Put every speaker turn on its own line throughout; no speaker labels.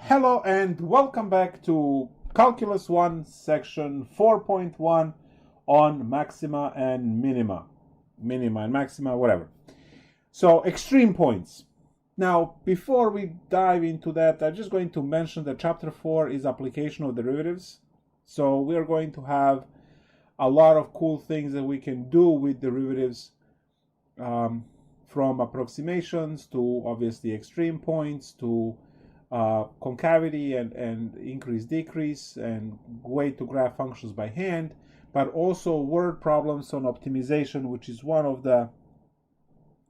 Hello and welcome back to Calculus 1 section 4.1 on Maxima and Minima. Minima and Maxima, whatever. So extreme points. Now, before we dive into that, I'm just going to mention that chapter 4 is application of derivatives. So we are going to have a lot of cool things that we can do with derivatives, from approximations to obviously extreme points to concavity and increase decrease and way to graph functions by hand, but also word problems on optimization, which is one of the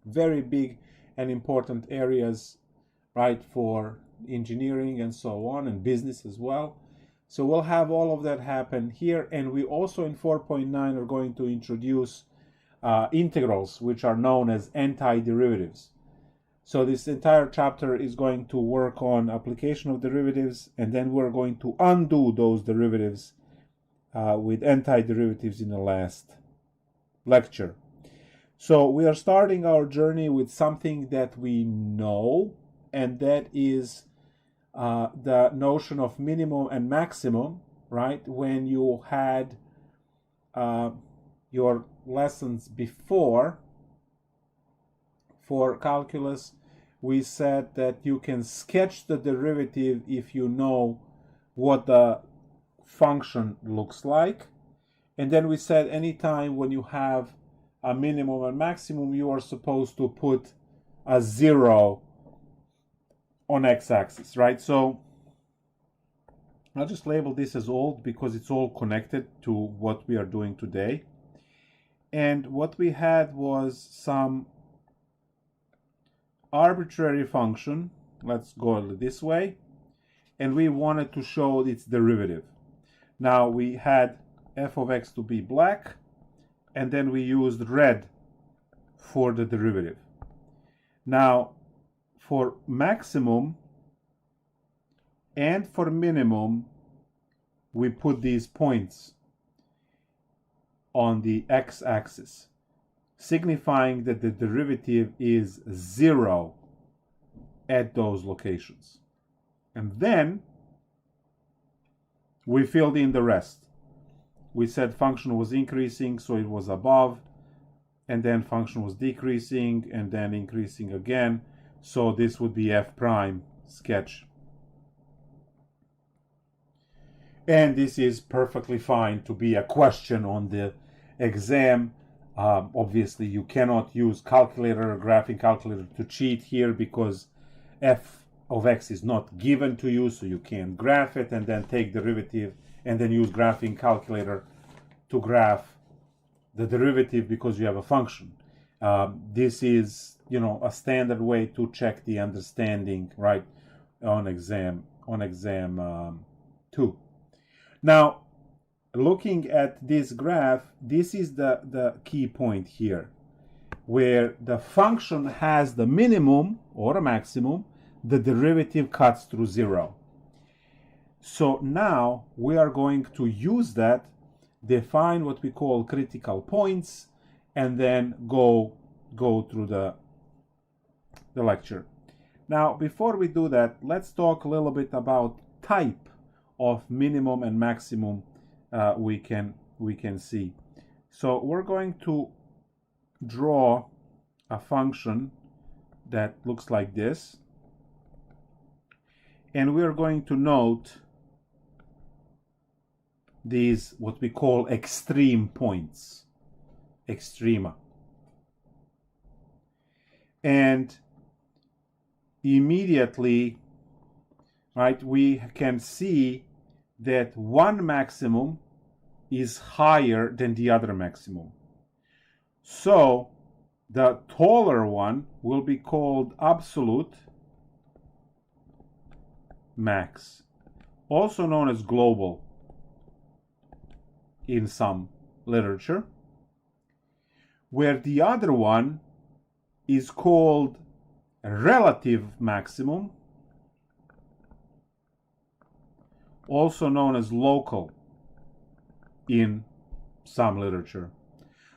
very big and important areas, right, for engineering and so on, and business as well. So we'll have all of that happen here, and we also in 4.9 are going to introduce integrals, which are known as antiderivatives. So this entire chapter is going to work on application of derivatives, and then we're going to undo those derivatives with antiderivatives in the last lecture. So we are starting our journey with something that we know, and that is the notion of minimum and maximum, right? When you had your lessons before for calculus, we said that you can sketch the derivative if you know what the function looks like. And then we said anytime when you have a minimum and maximum, you are supposed to put a 0 on x-axis, right? So I'll just label this as old because it's all connected to what we are doing today. And what we had was some arbitrary function, let's go this way, and we wanted to show its derivative. Now we had f of x to be black, and then we used red for the derivative. Now for maximum and for minimum, we put these points on the x-axis, signifying that the derivative is 0 at those locations. And then we filled in the rest. We said function was increasing, so it was above, and then function was decreasing and then increasing again, so this would be f prime sketch. And this is perfectly fine to be a question on the exam. Obviously, you cannot use calculator or graphing calculator to cheat here because f of x is not given to you, so you can't graph it and then take derivative and then use graphing calculator to graph the derivative because you have a function. This is, a standard way to check the understanding, right, on exam 2. Now, looking at this graph, this is the key point here, where the function has the minimum or a maximum, the derivative cuts through 0. So now we are going to use that, define what we call critical points, and then go through the lecture. Now, before we do that, let's talk a little bit about type of minimum and maximum we can see. So we're going to draw a function that looks like this, and we're going to note these what we call extreme points, extrema. And immediately, right, we can see that one maximum is higher than the other maximum. So the taller one will be called absolute max, also known as global in some literature, where the other one is called relative maximum, also known as local in some literature.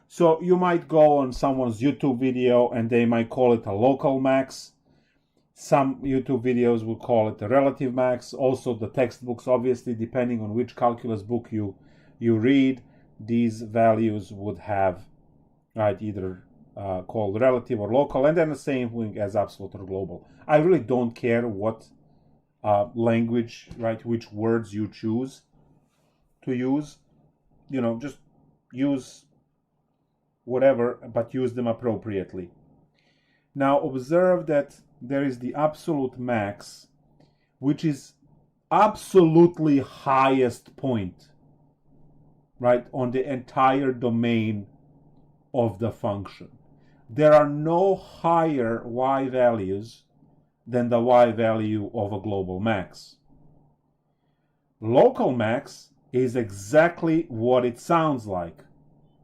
So you might go on someone's YouTube video and they might call it a local max. Some YouTube videos will call it the relative max. Also the textbooks, obviously, depending on which calculus book you read, these values would have, right, either called relative or local, and then the same thing as absolute or global. I really don't care what language, right, which words you choose to use. Just use whatever, but use them appropriately. Now observe that there is the absolute max, which is absolutely highest point, right, on the entire domain of the function. There are no higher y values than the y value of a global max. Local max is exactly what it sounds like.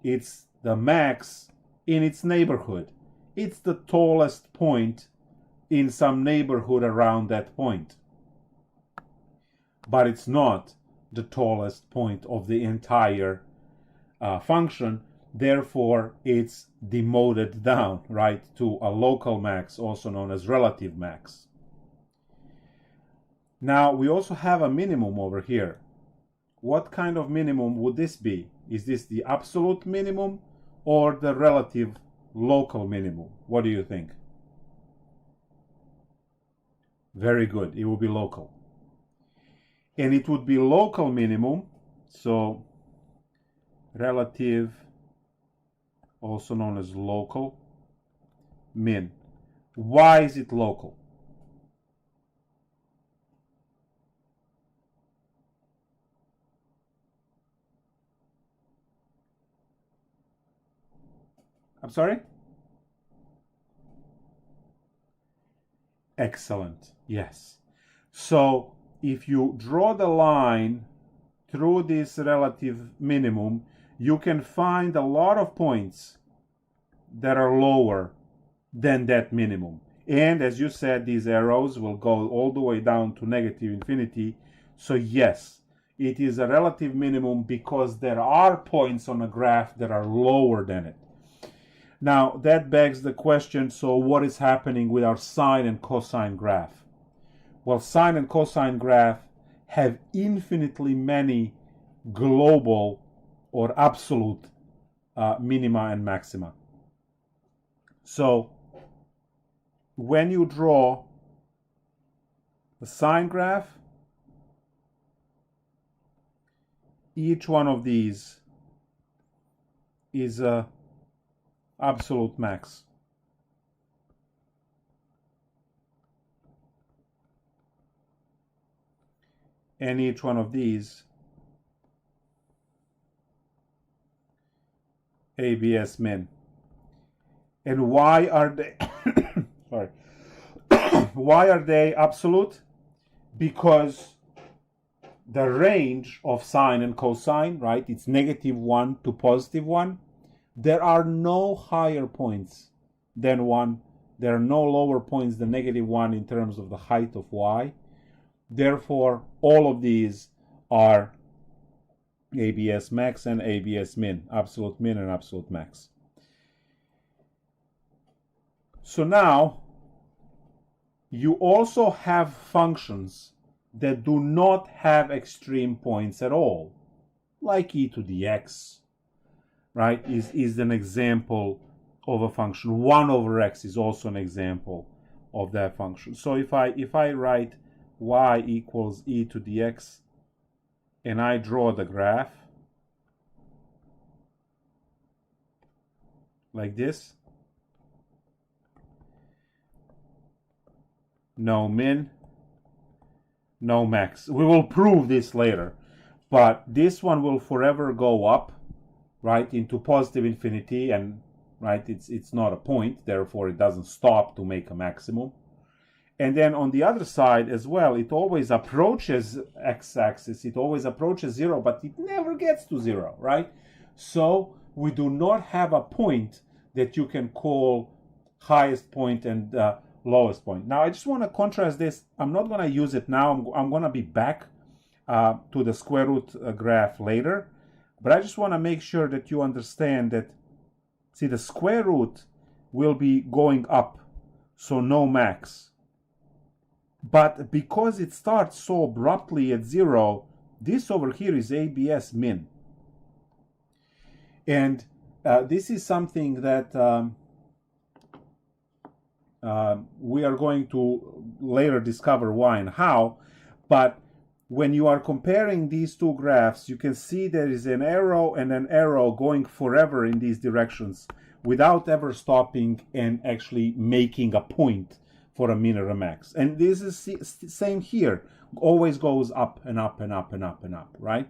It's the max in its neighborhood. It's the tallest point in some neighborhood around that point. But it's not the tallest point of the entire function. Therefore, it's demoted down, right, to a local max, also known as relative max. Now, we also have a minimum over here. What kind of minimum would this be? Is this the absolute minimum or the relative local minimum? What do you think? Very good. It will be local. And it would be local minimum, so relative, also known as local min. Why is it local? I'm sorry? Excellent. Yes. So if you draw the line through this relative minimum, you can find a lot of points that are lower than that minimum. And as you said, these arrows will go all the way down to negative infinity. So yes, it is a relative minimum because there are points on a graph that are lower than it. Now, that begs the question, so what is happening with our sine and cosine graph? Well, sine and cosine graph have infinitely many global or absolute minima and maxima. So, when you draw the sine graph, each one of these is a absolute max. And each one of these ABS min. And why are they sorry. Why are they absolute? Because the range of sine and cosine, right, it's -1 to +1. There are no higher points than 1. There are no lower points than -1 in terms of the height of y. Therefore, all of these are ABS max and ABS min, absolute min and absolute max. So now, you also have functions that do not have extreme points at all, like e to the x, right, is an example of a function. 1 over x is also an example of that function. So if I write y equals e to the x and I draw the graph like this, no min, no max. We will prove this later, but this one will forever go up, right, into positive infinity, and right, it's not a point, therefore it doesn't stop to make a maximum. And then on the other side as well, it always approaches x-axis, it always approaches 0, but it never gets to 0, right? So we do not have a point that you can call highest point and lowest point. Now I just want to contrast this. I'm not going to use it now. I'm going to be back to the square root graph later. But I just want to make sure that you understand that, see, the square root will be going up, so no max. But because it starts so abruptly at 0, this over here is ABS min. And this is something that we are going to later discover why and how. But when you are comparing these two graphs, you can see there is an arrow and an arrow going forever in these directions without ever stopping and actually making a point for a min or a max. And this is the same here. Always goes up and up and up and up and up, right?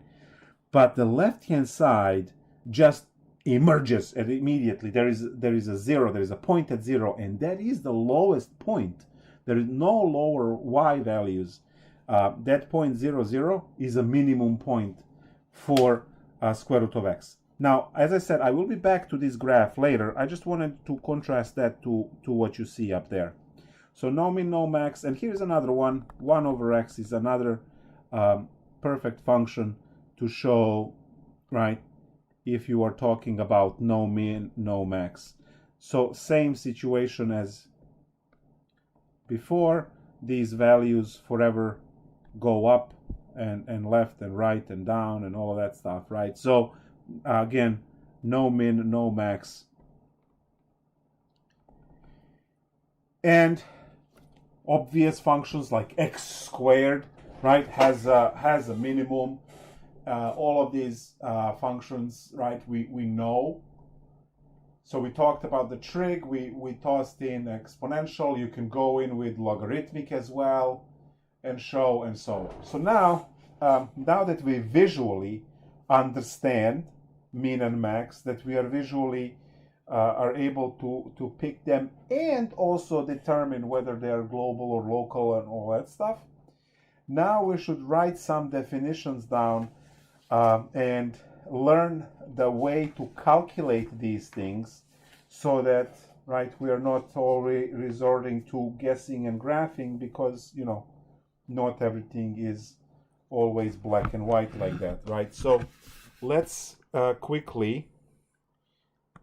But the left-hand side just emerges and immediately. There is a 0, there is a point at 0, and that is the lowest point. There is no lower y values. That point 0, 0 is a minimum point for square root of x. Now, as I said, I will be back to this graph later. I just wanted to contrast that to what you see up there. So no min, no max, and here's another one. 1 over x is another perfect function to show, right, if you are talking about no min, no max. So same situation as before. These values forever go up and left and right and down and all of that stuff, right? So again, no min, no max. And obvious functions like x squared, right, has a minimum. All of these functions, right, we know. So we talked about the trig, we tossed in exponential. You can go in with logarithmic as well and show and so on. So now that we visually understand min and max, that we are visually are able to pick them and also determine whether they are global or local and all that stuff. Now we should write some definitions down and learn the way to calculate these things so that, right, we are not always resorting to guessing and graphing, because, you know, not everything is always black and white like that, right? So let's quickly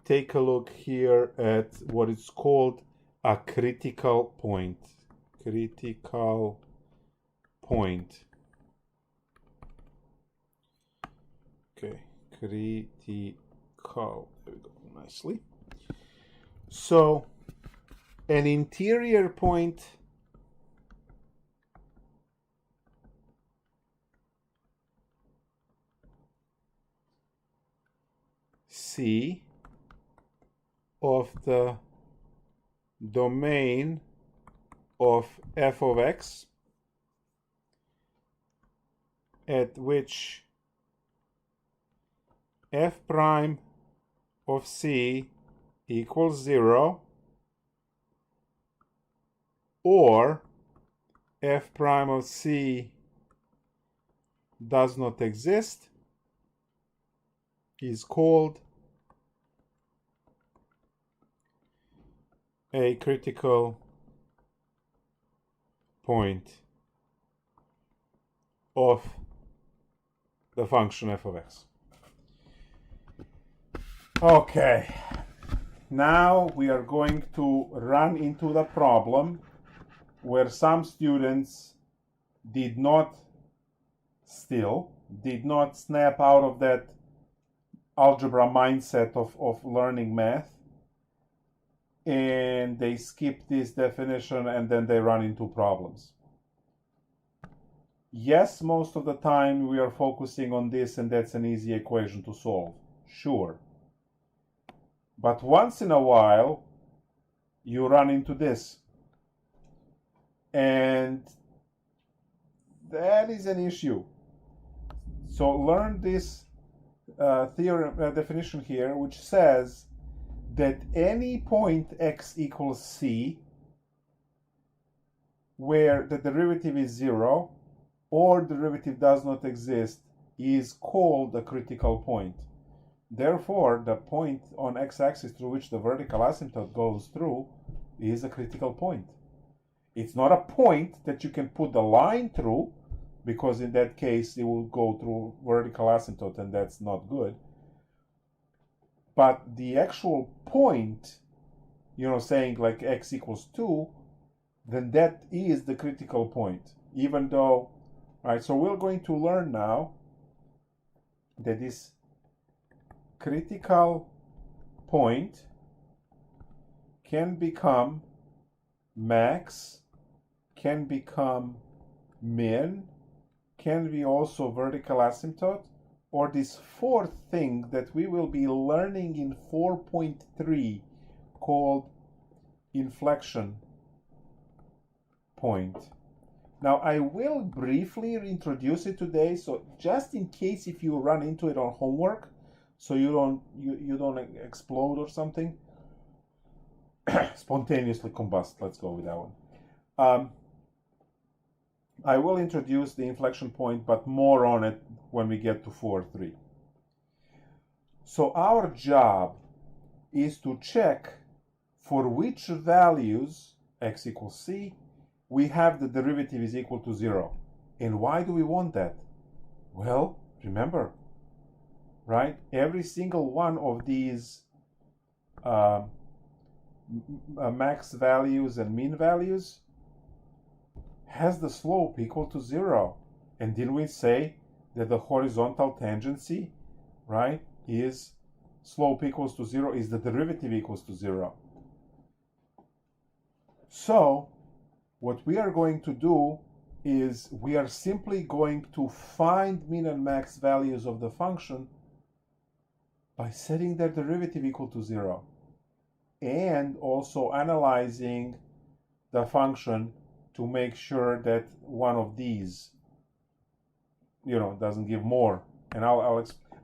take a look here at what is called a critical point. Critical point. Okay, critical. There we go, nicely. So, an interior point C of the domain of f of x, at which f prime of c equals 0, or f prime of c does not exist, is called a critical point of the function f of x. Okay, now we are going to run into the problem where some students did not snap out of that algebra mindset of learning math, and they skip this definition and then they run into problems. Yes, most of the time we are focusing on this and that's an easy equation to solve, sure. But once in a while you run into this, and that is an issue. So learn this theorem definition here, which says that any point x equals c where the derivative is 0 or derivative does not exist is called a critical point. Therefore, the point on x-axis through which the vertical asymptote goes through is a critical point. It's not a point that you can put the line through, because in that case it will go through vertical asymptote and that's not good. But the actual point, you know, saying like x equals 2, then that is the critical point. Even though, right, so we're going to learn now that this critical point can become max, can become min, can be also vertical asymptote, or this fourth thing that we will be learning in 4.3 called inflection point. Now I will briefly introduce it today, so just in case if you run into it on homework, so you don't explode or something, spontaneously combust. Let's go with that one. I will introduce the inflection point, but more on it when we get to 4.3. So our job is to check for which values x equals c we have the derivative is equal to 0. And why do we want that? Well, remember, right? Every single one of these max values and mean values has the slope equal to 0. And didn't we say that the horizontal tangency, right, is slope equals to 0, is the derivative equals to 0. So what we are going to do is we are simply going to find min and max values of the function by setting their derivative equal to 0 and also analyzing the function to make sure that one of these, doesn't give more. And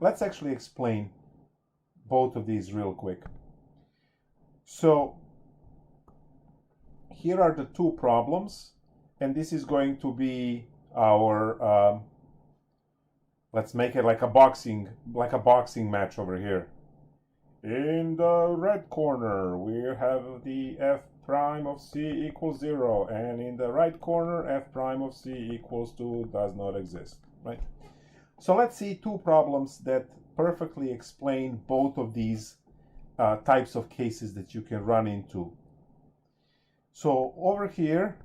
let's actually explain both of these real quick. So here are the two problems, and this is going to be our, let's make it like a boxing match over here. In the red corner, we have the f prime of c equals 0, and in the right corner, f prime of c equals 2 does not exist, right? So let's see two problems that perfectly explain both of these types of cases that you can run into. So over here,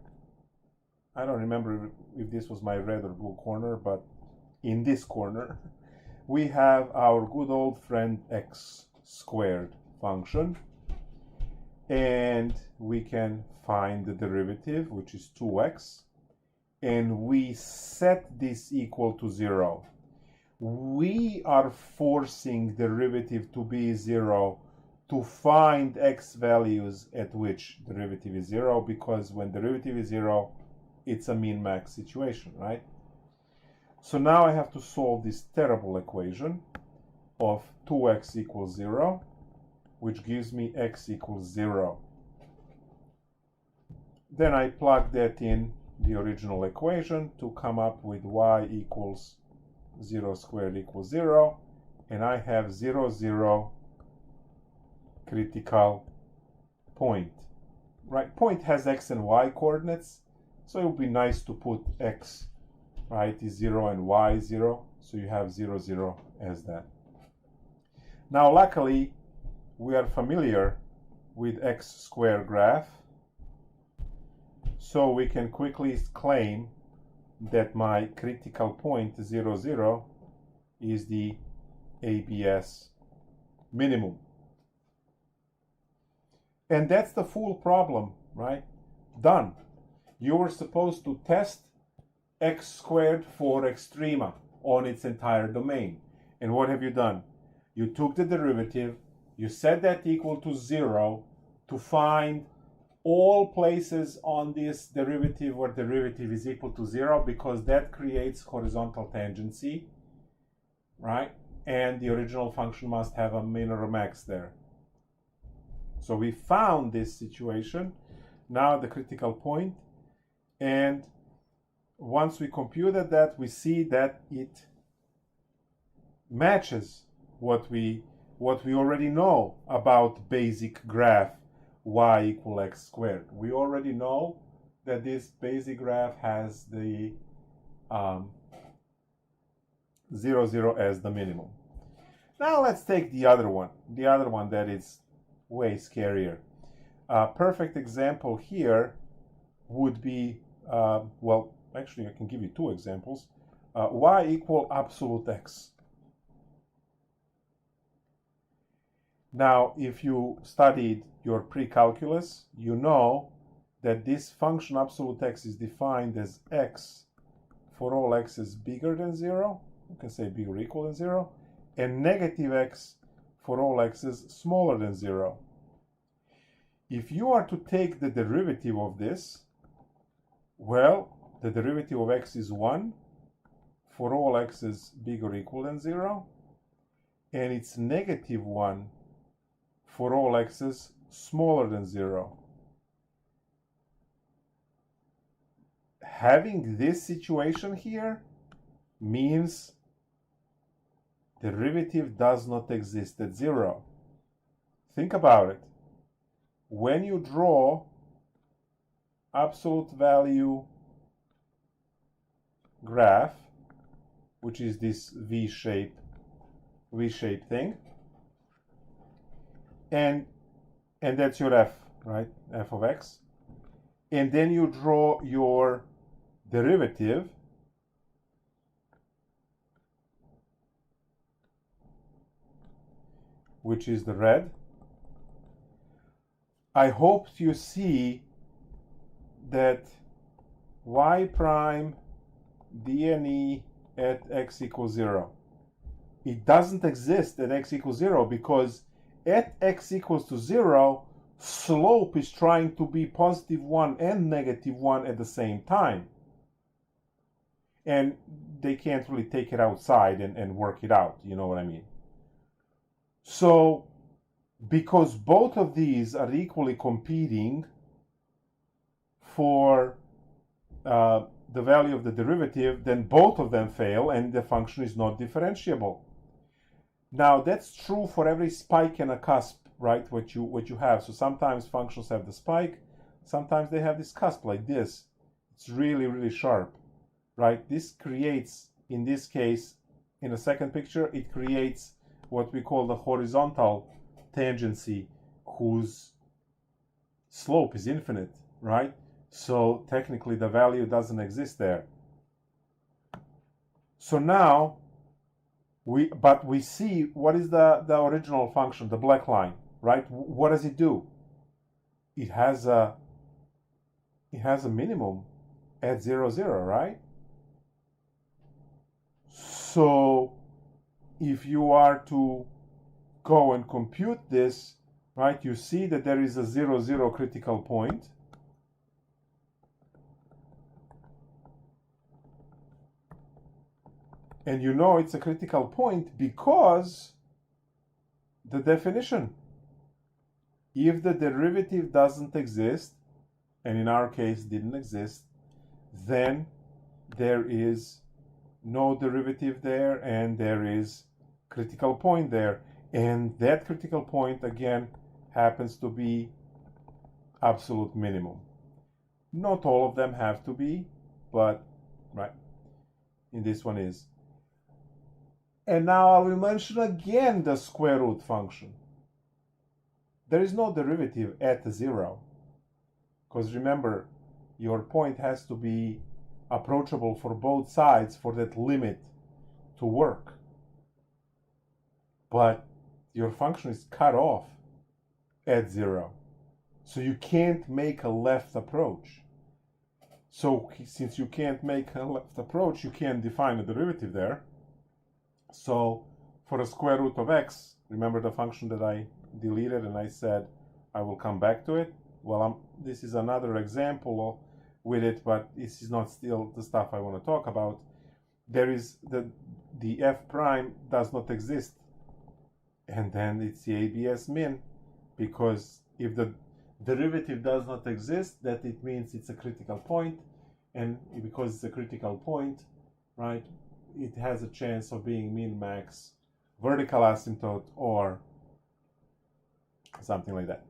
I don't remember if this was my red or blue corner, but in this corner, we have our good old friend x squared function, and we can find the derivative, which is 2x, and we set this equal to 0. We are forcing derivative to be 0 to find x values at which derivative is 0, because when derivative is 0, it's a min-max situation, right? So now I have to solve this terrible equation of 2x equals 0, which gives me x equals 0. Then I plug that in the original equation to come up with y equals 0 squared equals 0, and I have 0, 0 critical point, right? Point has x and y coordinates, so it would be nice to put x, right, is 0 and y is 0, so you have 0, 0 as that. Now luckily we are familiar with x squared graph, so we can quickly claim that my critical point 0, 0 is the ABS minimum. And that's the full problem, right? Done. You were supposed to test x squared for extrema on its entire domain. And what have you done? You took the derivative, you set that equal to 0 to find all places on this derivative where derivative is equal to 0, because that creates horizontal tangency, right? And the original function must have a min or a max there. So we found this situation, now the critical point, and once we computed that, we see that it matches what we already know about basic graph y equal x squared. We already know that this basic graph has the 0, 0 as the minimum. Now let's take the other one that is way scarier. Perfect example here would be, well, actually I can give you two examples. Y equal absolute x. Now, if you studied your pre-calculus, you know that this function absolute x is defined as x for all x's bigger than 0, you can say bigger or equal than 0, and negative x for all x's smaller than 0. If you are to take the derivative of this, well, the derivative of x is 1 for all x's bigger or equal than 0, and it's negative 1 for all x's smaller than 0. Having this situation here means derivative does not exist at 0. Think about it. When you draw absolute value graph, which is this V-shaped thing, and that's your f, right? F of x. And then you draw your derivative, which is the red. I hope you see that y prime dne at x equals 0. It doesn't exist at x equals 0 because at x equals to 0, slope is trying to be positive 1 and negative 1 at the same time. And they can't really take it outside and work it out, you know what I mean? So, because both of these are equally competing for the value of the derivative, then both of them fail and the function is not differentiable. Now, that's true for every spike and a cusp, right? What you have. So sometimes functions have the spike, sometimes they have this cusp like this. It's really, really sharp, right? This creates, in this case, in the second picture, it creates what we call the horizontal tangency, whose slope is infinite, right? So technically the value doesn't exist there. So now we see what is the original function, the black line, right? What does it do? It has a minimum at 0, 0, right? So if you are to go and compute this, right, you see that there is a 0, 0 critical point. And you know it's a critical point because the definition. If the derivative doesn't exist, and in our case didn't exist, then there is no derivative there and there is critical point there. And that critical point, again, happens to be absolute minimum. Not all of them have to be, but, right, in this one is. And now I will mention again the square root function. There is no derivative at 0. Because remember, your point has to be approachable for both sides for that limit to work. But your function is cut off at 0. So you can't make a left approach. So since you can't make a left approach, you can't define a derivative there. So for the square root of x, remember the function that I deleted and I said I will come back to it? Well, this is another example with it, but this is not still the stuff I want to talk about. There is the f prime does not exist. And then it's the ABS min, because if the derivative does not exist, that it means it's a critical point. And because it's a critical point, right, it has a chance of being min-max, vertical asymptote, or something like that.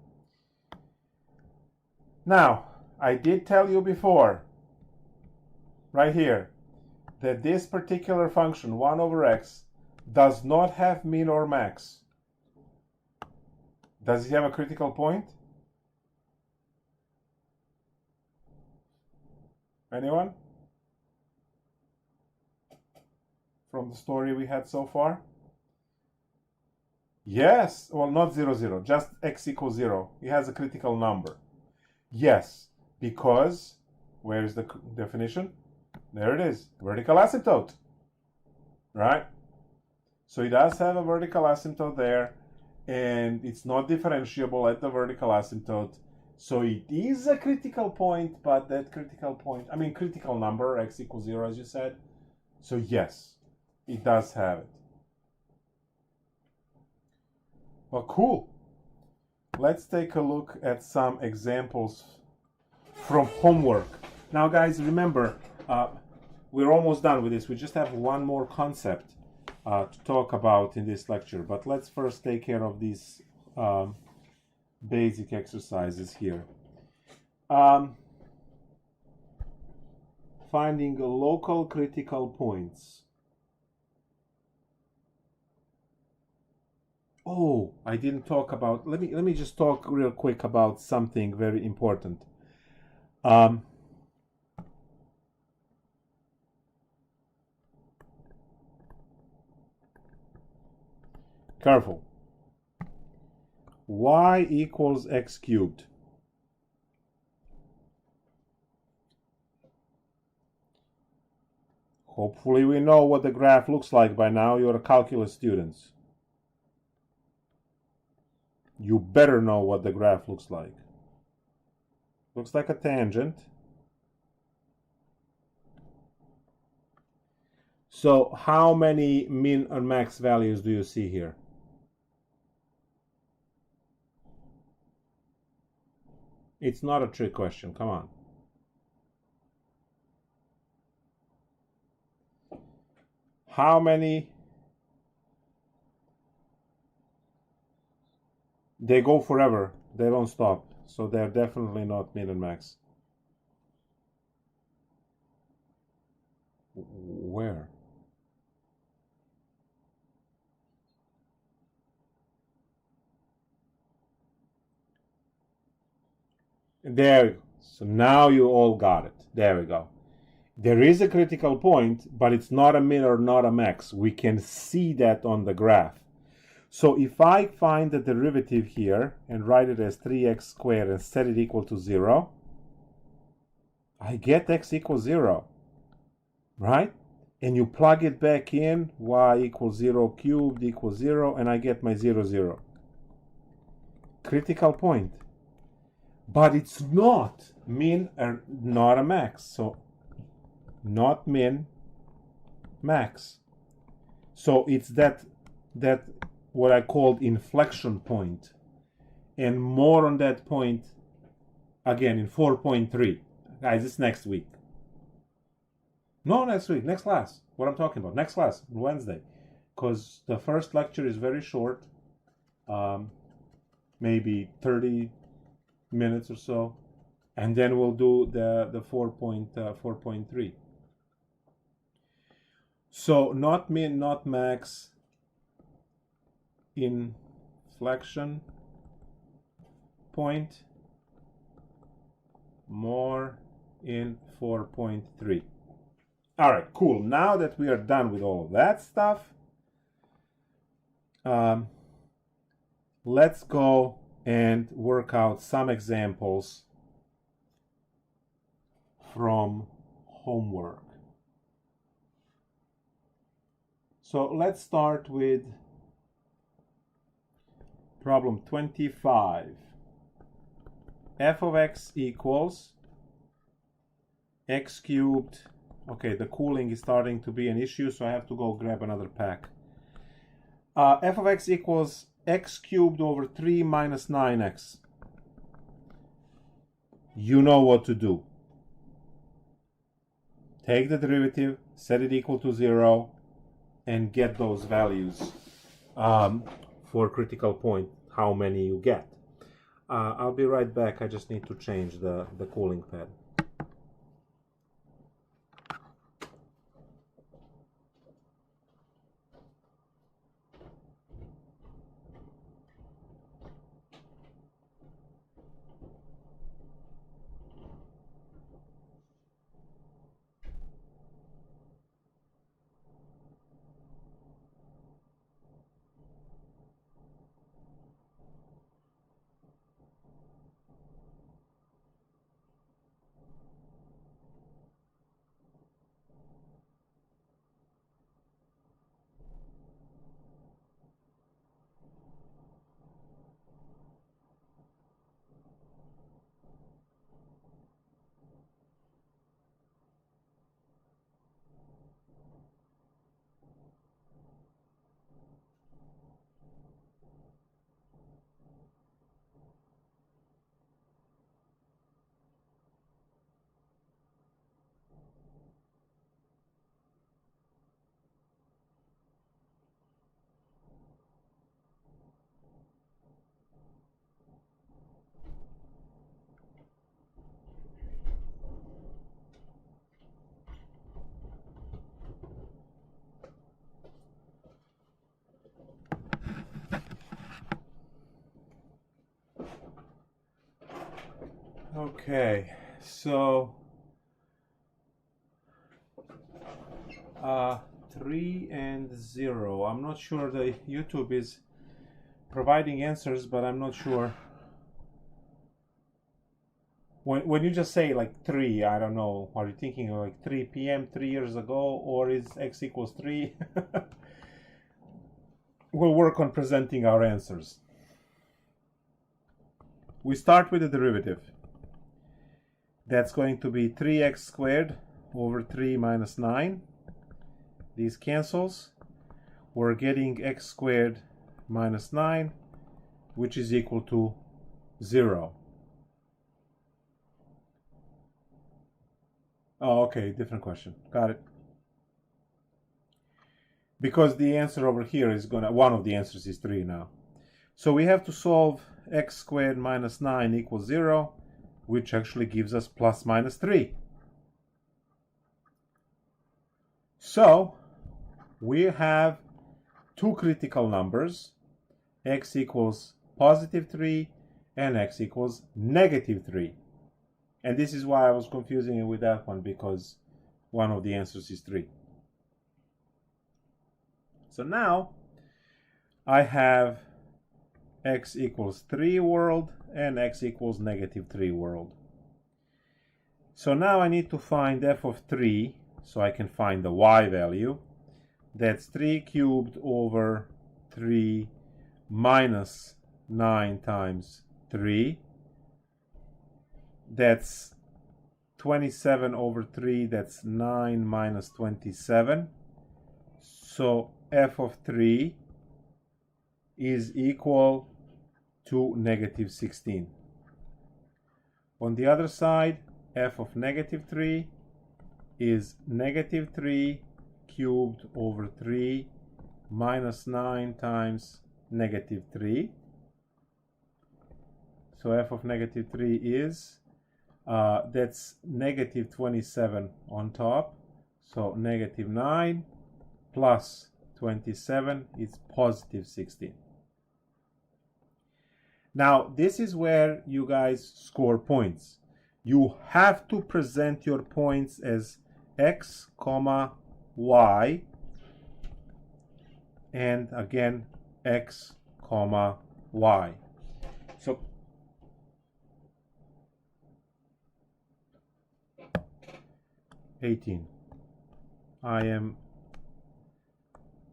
Now, I did tell you before, right here, that this particular function, 1 over x, does not have min or max. Does it have a critical point? Anyone? From the story we had so far? Yes. Well, not 0, 0, just x equals 0. It has a critical number. Yes, because, where is the definition? There it is, vertical asymptote. Right? So it does have a vertical asymptote there, and it's not differentiable at the vertical asymptote. So it is a critical point, but that critical point, I mean critical number, x equals 0 as you said. So yes, it does have it. Well, cool. Let's take a look at some examples from homework. Now guys, remember, we're almost done with this. We just have one more concept to talk about in this lecture, but let's first take care of these basic exercises here. Finding local critical points. Oh, I didn't talk about, let me just talk real quick about something very important. Careful. Y equals x cubed. Hopefully we know what the graph looks like by now. You're calculus students. You better know what the graph looks like. Looks like a tangent. So how many min and max values do you see here? It's not a trick question, come on. How many? They go forever, they don't stop. So they're definitely not min and max. Where? There we go. So now you all got it. There we go. There is a critical point, but it's not a min or not a max. We can see that on the graph. So if I find the derivative here and write it as 3x squared and set it equal to 0, I get x equals 0, right? And you plug it back in, y equals 0 cubed equals 0, and I get my 0, 0. Critical point. But it's not min or not a max. So not min, max. So it's that what I called inflection point. And more on that point again in 4.3. Guys, it's next week. No, next week, next class. What I'm talking about, next class, Wednesday. Because the first lecture is very short, maybe 30 minutes or so. And then we'll do the 4.3. So not min, not max, inflection point, more in 4.3. All right, cool. Now that we are done with all of that stuff, let's go and work out some examples from homework. So let's start with problem 25. F of x equals x cubed. Okay, the cooling is starting to be an issue, so I have to go grab another pack. F of x equals x cubed over 3 minus 9x. You know what to do. Take the derivative, set it equal to 0, and get those values for critical point, how many you get. I'll be right back. I just need to change the cooling pad. Okay, so 3 and 0. I'm not sure the YouTube is providing answers, but I'm not sure. When you just say like 3, I don't know, are you thinking of like 3 p.m. 3 years ago, or is x equals 3? We'll work on presenting our answers. We start with the derivative. That's going to be 3x squared over 3 minus 9. These cancels. We're getting x squared minus 9, which is equal to 0. Oh, okay, different question. Got it. Because the answer over here is one of the answers is 3 now. So we have to solve x squared minus 9 equals 0, which actually gives us plus minus 3. So we have two critical numbers, x equals positive 3 and x equals negative 3. And this is why I was confusing it with that one, because one of the answers is 3. So now I have x equals 3 world and x equals negative 3 world. So now I need to find f of 3, so I can find the y value. That's 3 cubed over 3 minus 9 times 3. That's 27 over 3, that's 9 minus 27. So f of 3 is equal to negative 16. On the other side, f of negative 3 is negative 3 cubed over 3 minus 9 times negative 3. So f of negative 3 is, that's negative 27 on top. So negative 9 plus 27 is positive 16. Now, this is where you guys score points. You have to present your points as x, comma, y, and again, x, comma, y. So, (18). I am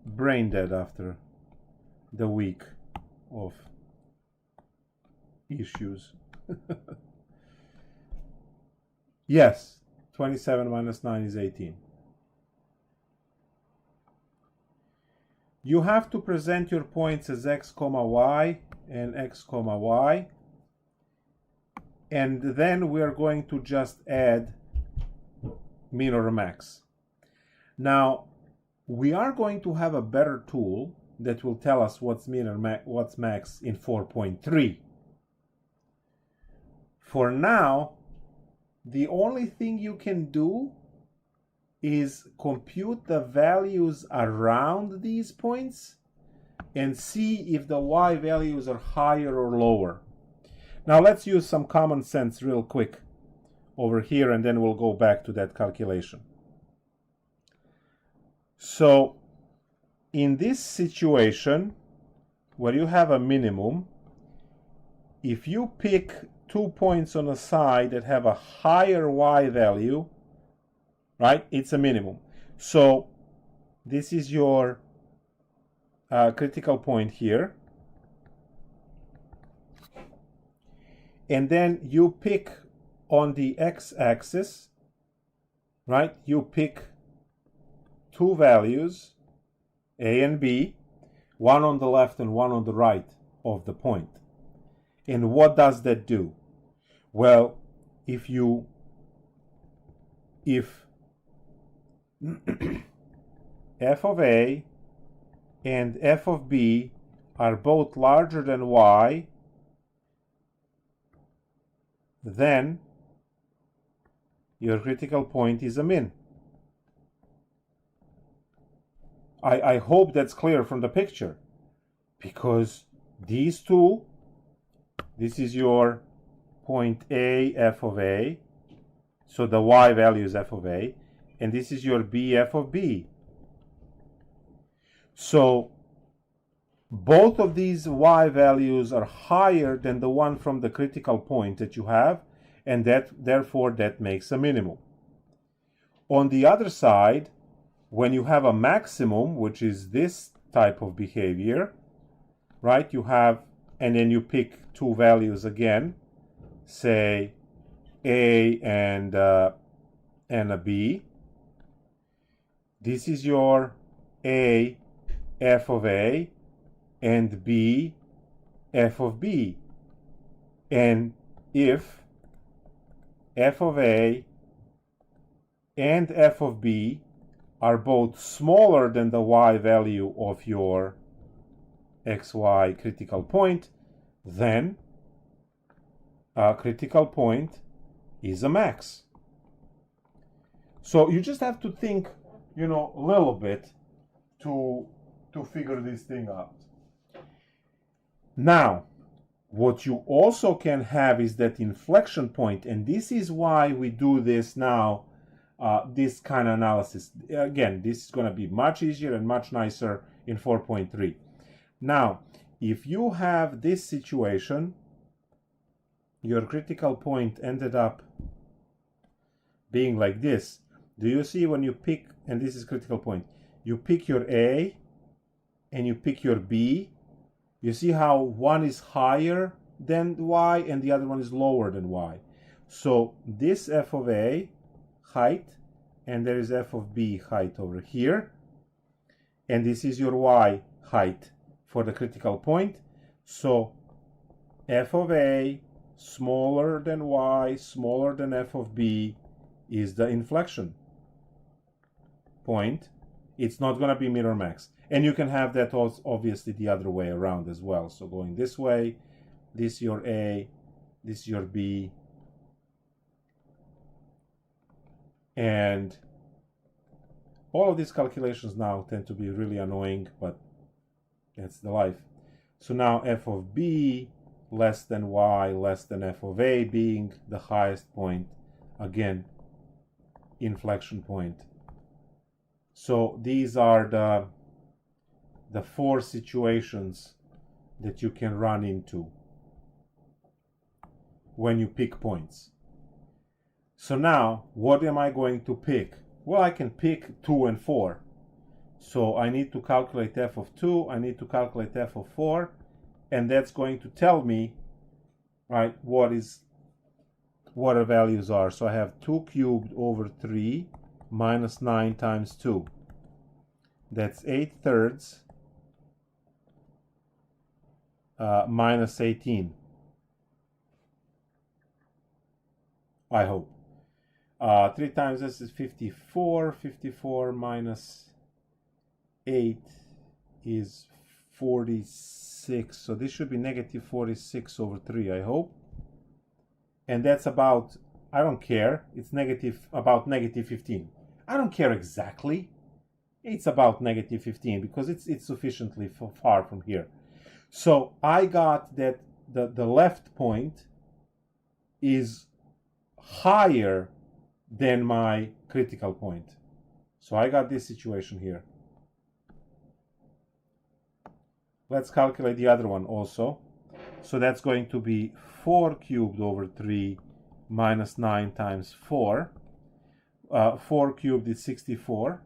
brain dead after the week of issues. Yes, 27 minus 9 is 18. You have to present your points as x comma y and x comma y, and then we are going to just add min or max. Now we are going to have a better tool that will tell us what's min or what's max in 4.3. For now, the only thing you can do is compute the values around these points and see if the y values are higher or lower. Now let's use some common sense real quick over here, and then we'll go back to that calculation. So in this situation where you have a minimum, if you pick 2 points on a side that have a higher y value, right, it's a minimum. So this is your critical point here. And then you pick on the x-axis, right, you pick two values, a and b, one on the left and one on the right of the point. And what does that do? Well, if f of a and f of b are both larger than y, then your critical point is a min. I hope that's clear from the picture, because these two, this is your point A f of A, so the y value is f of A, and this is your B f of B. So both of these y values are higher than the one from the critical point that you have, and therefore that makes a minimum. On the other side, when you have a maximum, which is this type of behavior, right, you have, and then you pick two values again, say A and a B. This is your A f of A and B f of B. And if f of A and f of B are both smaller than the y value of your xy critical point, then a critical point is a max. So you just have to think, a little bit to figure this thing out. Now, what you also can have is that inflection point, and this is why we do this now, this kind of analysis. Again, this is going to be much easier and much nicer in 4.3. Now, if you have this situation, your critical point ended up being like this. Do you see when you pick, and this is critical point, you pick your A and you pick your B, you see how one is higher than y and the other one is lower than y. So this f of A height, and there is f of B height over here, and this is your y height for the critical point. So f of A smaller than y, smaller than f of B is the inflection point. It's not going to be mirror max. And you can have that also obviously the other way around as well. So going this way, this is your A, this is your B, and all of these calculations now tend to be really annoying, but that's the life. So now f of B less than y less than f of A being the highest point, again, inflection point. So these are the four situations that you can run into when you pick points. So now, what am I going to pick? Well, I can pick 2 and 4. So I need to calculate f of 2, I need to calculate f of 4, and that's going to tell me, right, what the values are. So I have 2 cubed over 3 minus 9 times 2. That's 8/3 minus 18. I hope. 3 times this is 54. 54 minus 8 is 46. So this should be negative 46 over 3, I hope. And that's about, I don't care, it's about negative 15. I don't care exactly. It's about negative 15 because it's sufficiently far from here. So I got that the left point is higher than my critical point. So I got this situation here. Let's calculate the other one also. So that's going to be 4 cubed over 3 minus 9 times 4. 4 cubed is 64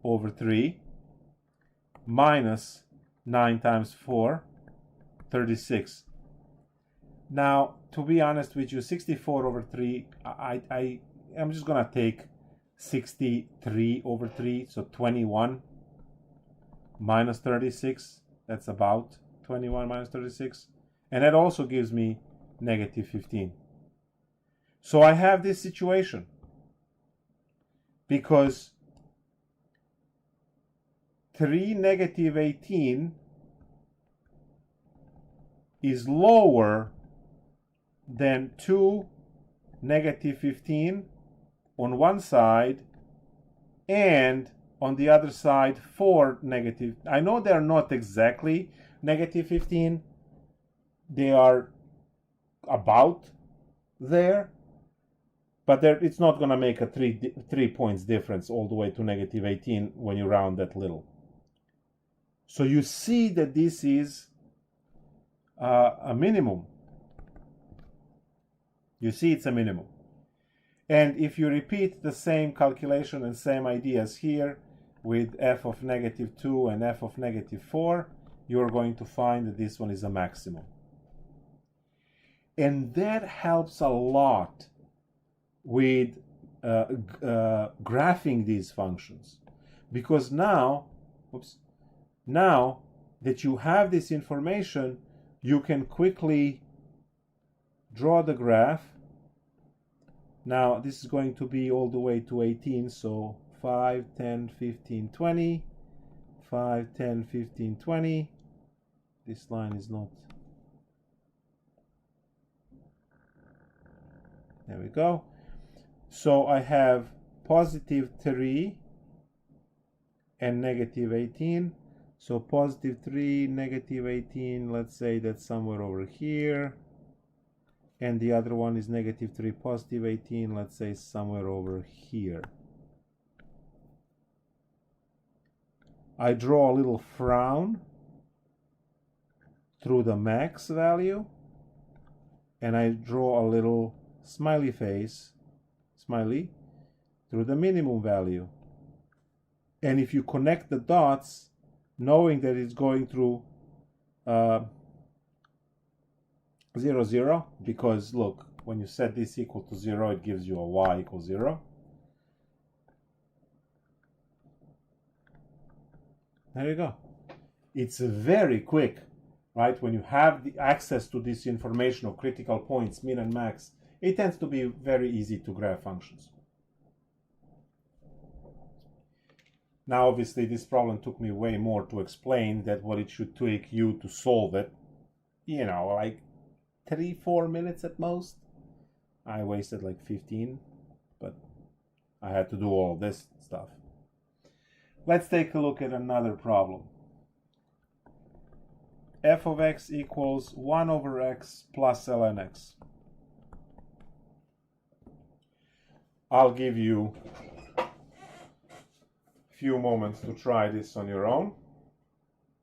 over 3 minus 9 times 4, 36. Now, to be honest with you, 64 over 3, I'm just going to take 63 over 3, so 21 minus 36. That's about 21 minus 36. And that also gives me negative 15. So I have this situation because 3 negative 18 is lower than 2 negative 15 on one side, and on the other side 4 negative. I know they're not exactly negative 15. They are about there, but it's not going to make a 3 points difference all the way to negative 18 when you round that little. So you see that this is a minimum. You see it's a minimum. And if you repeat the same calculation and same ideas here with f of negative 2 and f of negative 4, you're going to find that this one is a maximum. And that helps a lot with graphing these functions. Because now that you have this information, you can quickly draw the graph. Now this is going to be all the way to 18, so 5, 10, 15, 20, 5, 10, 15, 20. This line is not. There we go. So I have positive 3 and negative 18. So positive 3, negative 18, let's say that's somewhere over here. And the other one is negative 3, positive 18, let's say somewhere over here. I draw a little frown through the max value, and I draw a little smiley face, smiley, through the minimum value. And if you connect the dots, knowing that it's going through 0, 0, because look, when you set this equal to 0, it gives you a y equals 0. There you go. It's very quick, right? When you have the access to this information of critical points, min and max, it tends to be very easy to graph functions. Now, obviously, this problem took me way more to explain than what it should take you to solve it. You know, like 3-4 minutes at most. I wasted like 15, but I had to do all this stuff. Let's take a look at another problem. F of x equals 1 over x plus ln x. I'll give you a few moments to try this on your own.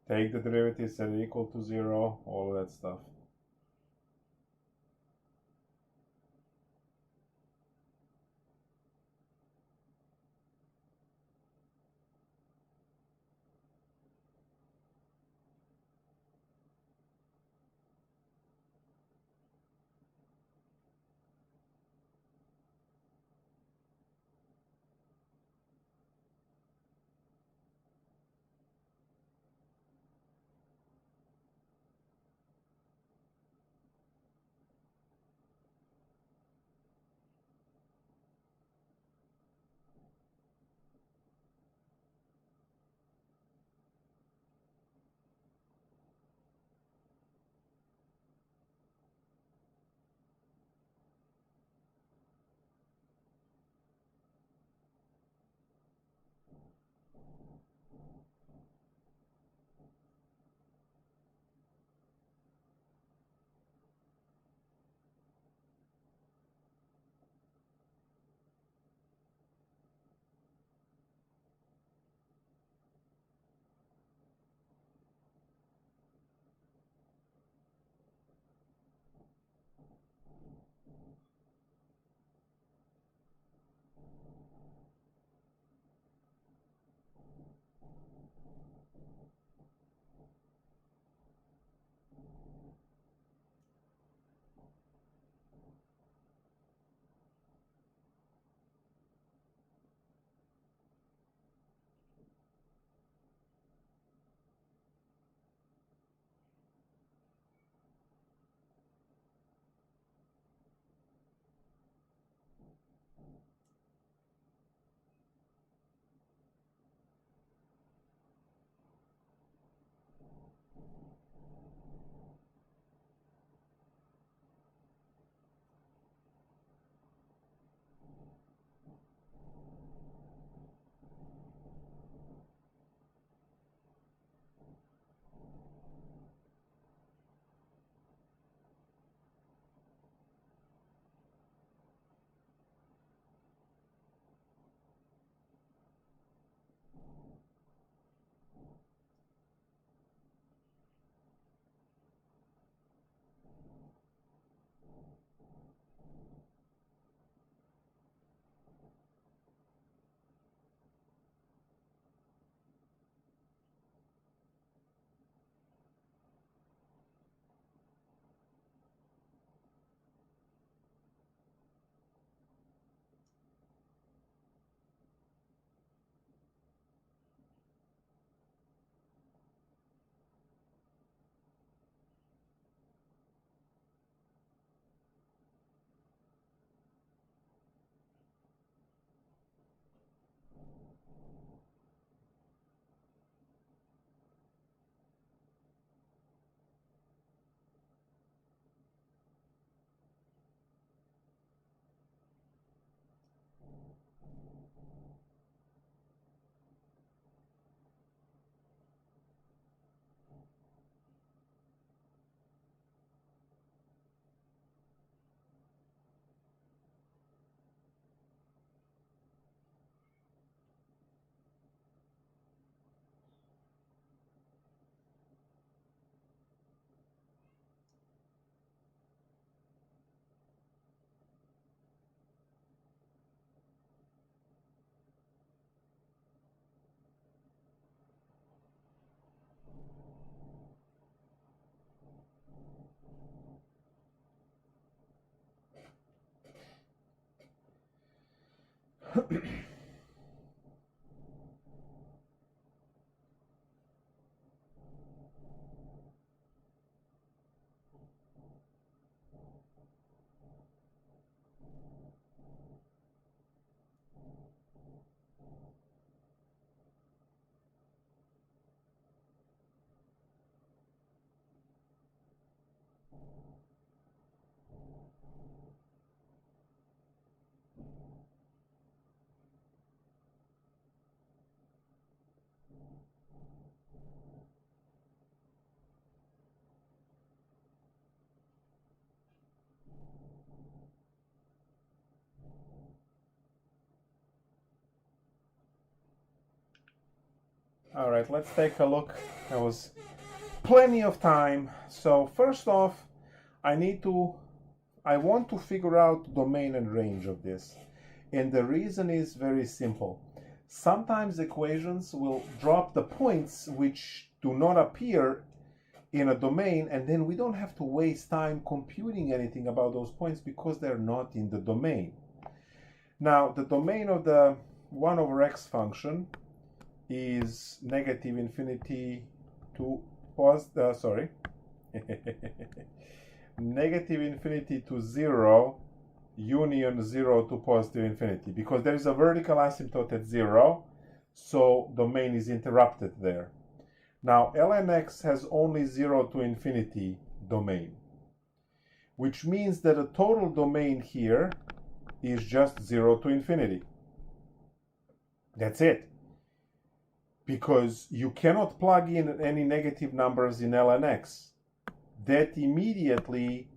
Take the derivative, set it equal to 0, all of that stuff. All right, let's take a look. There was plenty of time. So first off, I want to figure out domain and range of this. And the reason is very simple. Sometimes equations will drop the points which do not appear in a domain, and then we don't have to waste time computing anything about those points because they're not in the domain. Now, the domain of the 1 over x function is negative infinity to negative infinity to 0, union 0 to positive infinity, because there is a vertical asymptote at 0, so domain is interrupted there. Now ln x has only 0 to infinity domain, which means that the total domain here is just 0 to infinity. That's it. Because you cannot plug in any negative numbers in ln x. That immediately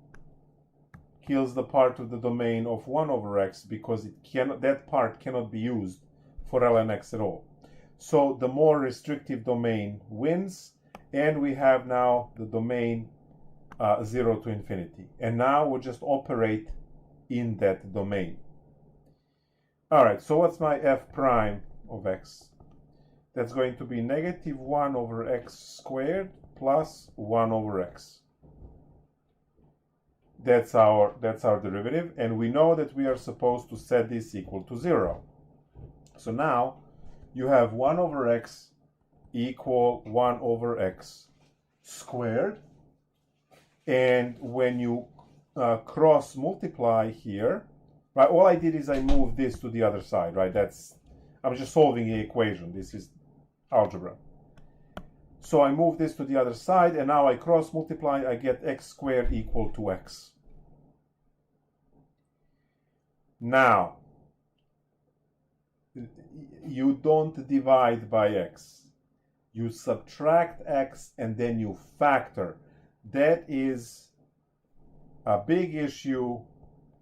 kills the part of the domain of 1 over x, because that part cannot be used for ln x at all. So the more restrictive domain wins, and we have now the domain 0 to infinity. And now we'll just operate in that domain. All right, so what's my f prime of x? That's going to be negative 1 over x squared plus 1 over x. That's our derivative, and we know that we are supposed to set this equal to 0. So now you have 1 over x equal 1 over x squared, and when you cross multiply here, right, all I did is I moved this to the other side, right? I'm just solving the equation. This is algebra. So I move this to the other side, and now I cross multiply, I get x squared equal to x. Now, you don't divide by x. You subtract x and then you factor. That is a big issue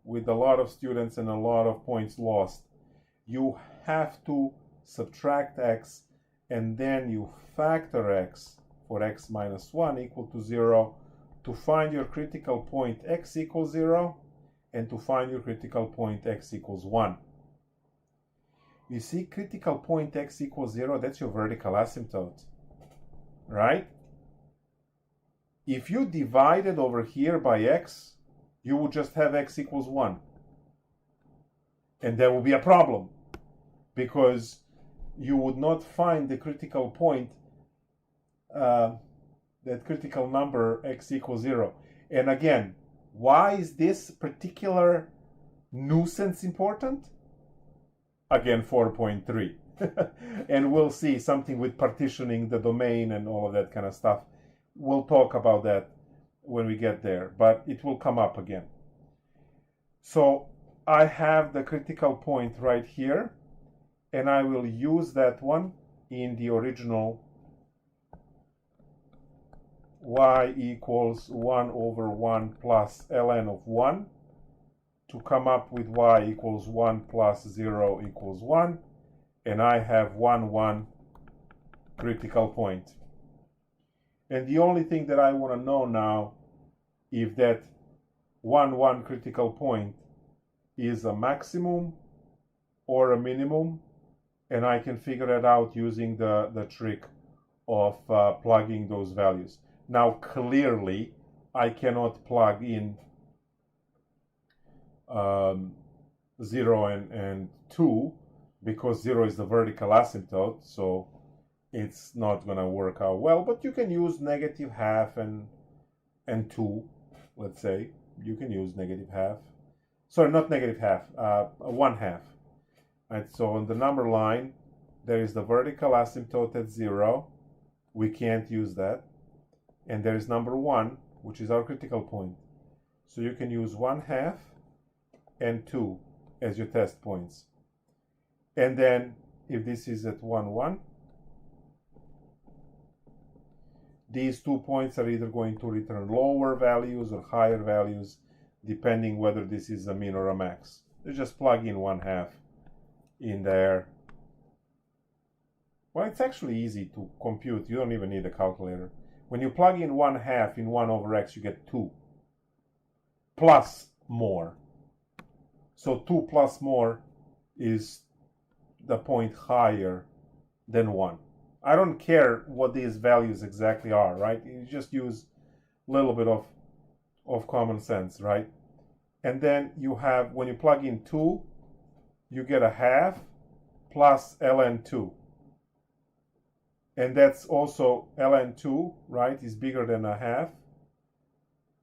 with a lot of students and a lot of points lost. You have to subtract x and then you factor x for x minus 1 equal to 0 to find your critical point x equals 0 and to find your critical point x equals 1. You see, critical point x equals 0, that's your vertical asymptote, right? If you divided over here by x, you would just have x equals 1. And there will be a problem, because you would not find the critical point, that critical number x equals 0. And again, why is this particular nuisance important? Again, 4.3. And we'll see something with partitioning the domain and all of that kind of stuff. We'll talk about that when we get there, but it will come up again. So I have the critical point right here, and I will use that one in the original y equals 1 over 1 plus ln of 1 to come up with y equals 1 plus 0 equals 1, and I have 1, 1 critical point. And the only thing that I want to know now, if that 1, 1 critical point is a maximum or a minimum, and I can figure it out using the trick of plugging those values. Now, clearly, I cannot plug in 0 and 2 because 0 is the vertical asymptote, so it's not going to work out well. But you can use negative half and 2, let's say. You can use negative half. Sorry, not negative half, 1/2. Right, so on the number line, there is the vertical asymptote at 0. We can't use that. And there is number 1, which is our critical point. So you can use 1/2 and 2 as your test points. And then if this is at 1, 1, these 2 points are either going to return lower values or higher values, depending whether this is a min or a max. You just plug in 1/2 in there. Well, it's actually easy to compute. You don't even need a calculator. When you plug in 1/2 in 1 over x, you get 2 plus more. So 2 plus more is the point higher than 1. I don't care what these values exactly are, right? You just use a little bit of common sense, right? And then you have, when you plug in 2, you get a half plus ln2. And that's also ln2, right, is bigger than a half.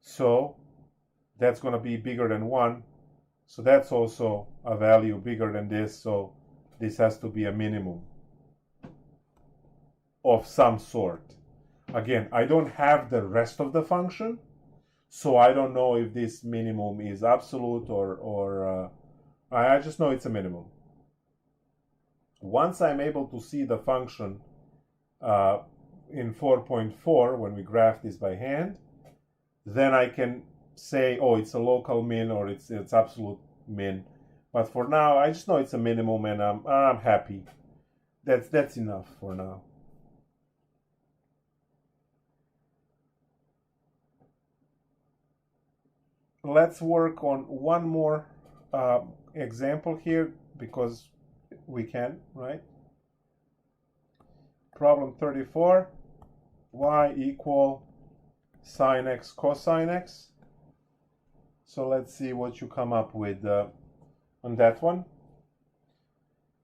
So that's going to be bigger than 1. So that's also a value bigger than this. So this has to be a minimum of some sort. Again, I don't have the rest of the function, so I don't know if this minimum is absolute or I just know it's a minimum. Once I'm able to see the function in 4.4, when we graph this by hand, then I can say, oh, it's a local min or it's absolute min. But for now, I just know it's a minimum, and I'm happy. That's enough for now. Let's work on one more example here, because we can, right? Problem 34, y equal sine x cosine x. So let's see what you come up with on that one.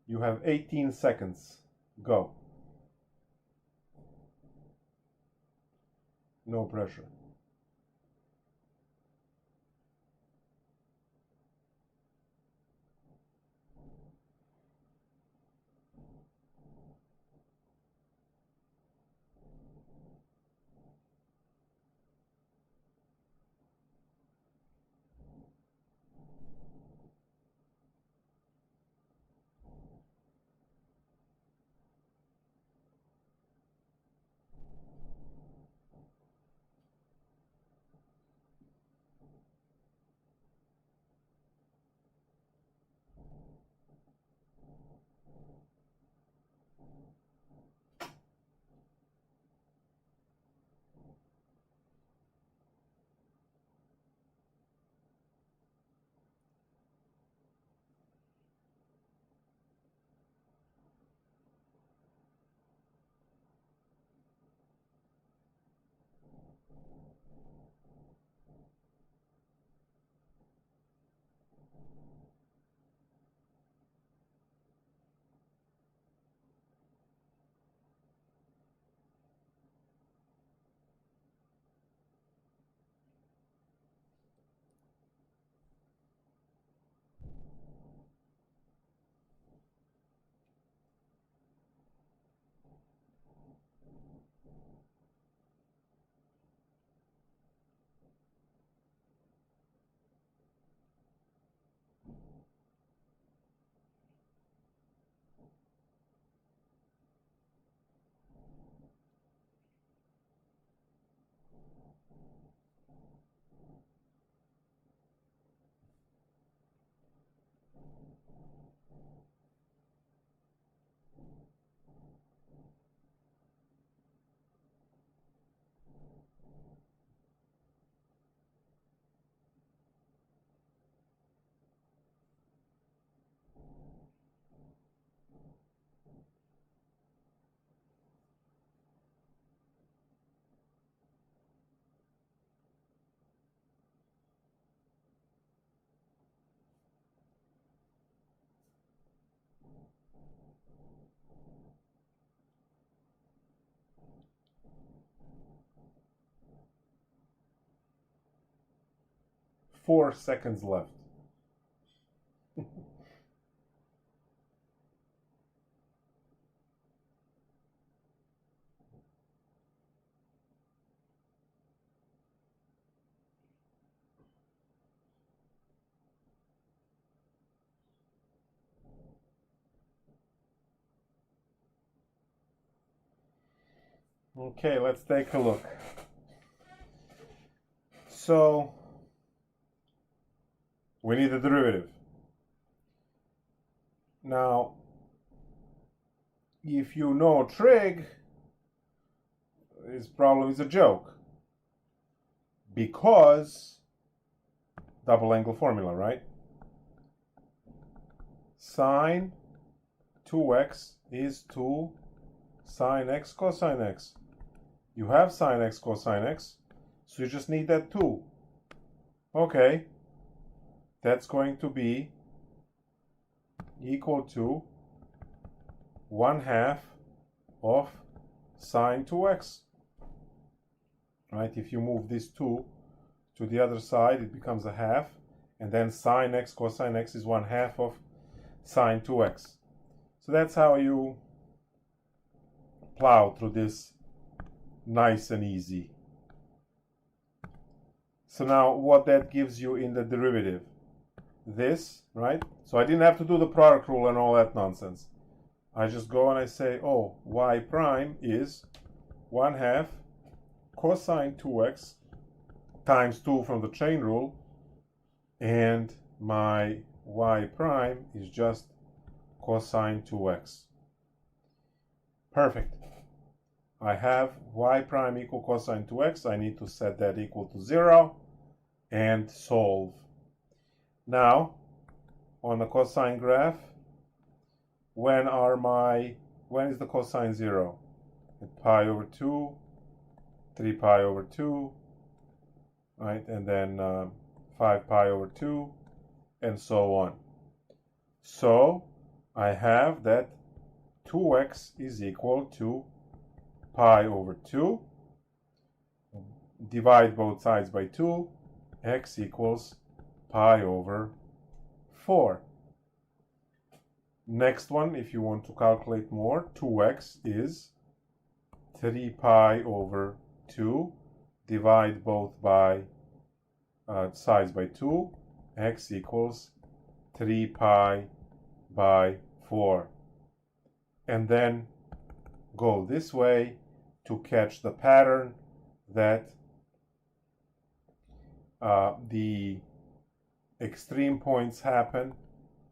You have 18 seconds. Go. No pressure. 4 seconds left. Okay, let's take a look. So we need a derivative. Now, if you know trig, this problem is a joke. Because double angle formula, right? Sine 2x is 2 sine x cosine x. You have sine x cosine x, so you just need that 2. Okay, that's going to be equal to 1/2 of sine 2x. Right, if you move this 2 to the other side, it becomes a half, and then sine x cosine x is 1/2 of sine 2x. So that's how you plow through this nice and easy. So now what that gives you in the derivative? This, right? So I didn't have to do the product rule and all that nonsense. I just go and I say, oh, y prime is 1/2 cosine 2x times 2 from the chain rule, and my y prime is just cosine 2x. Perfect. I have y prime equal cosine 2x. I need to set that equal to 0 and solve. Now, on the cosine graph, when is the cosine 0? At pi over 2, 3 pi over 2, right? And then 5 pi over 2, and so on. So I have that 2x is equal to pi over 2. Divide both sides by 2. X equals pi over 4. Next one, if you want to calculate more, 2x is 3 pi over 2. Divide both by sides by 2. X equals 3 pi by 4. And then go this way to catch the pattern that the extreme points happen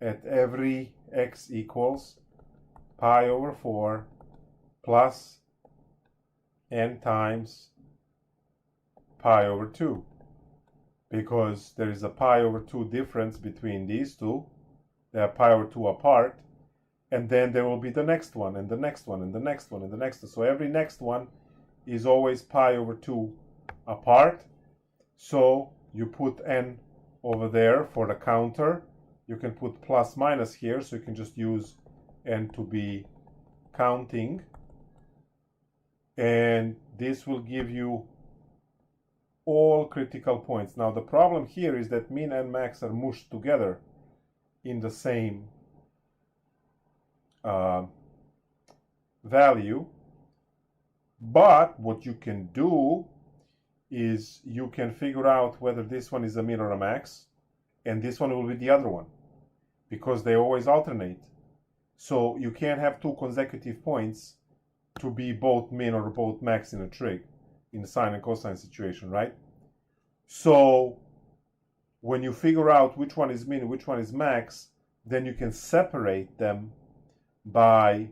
at every x equals pi over 4 plus n times pi over 2, because there is a pi over 2 difference between these two. They are pi over 2 apart, and then there will be the next one, and the next one, and the next one, and the next one. So every next one is always pi over 2 apart. So you put n over there for the counter. You can put plus minus here, so you can just use n to be counting. And this will give you all critical points. Now the problem here is that min and max are mushed together in the same value. But what you can do is you can figure out whether this one is a min or a max, and this one will be the other one, because they always alternate. So you can't have two consecutive points to be both min or both max in a trig, in the sine and cosine situation, right? So when you figure out which one is min and which one is max, then you can separate them by,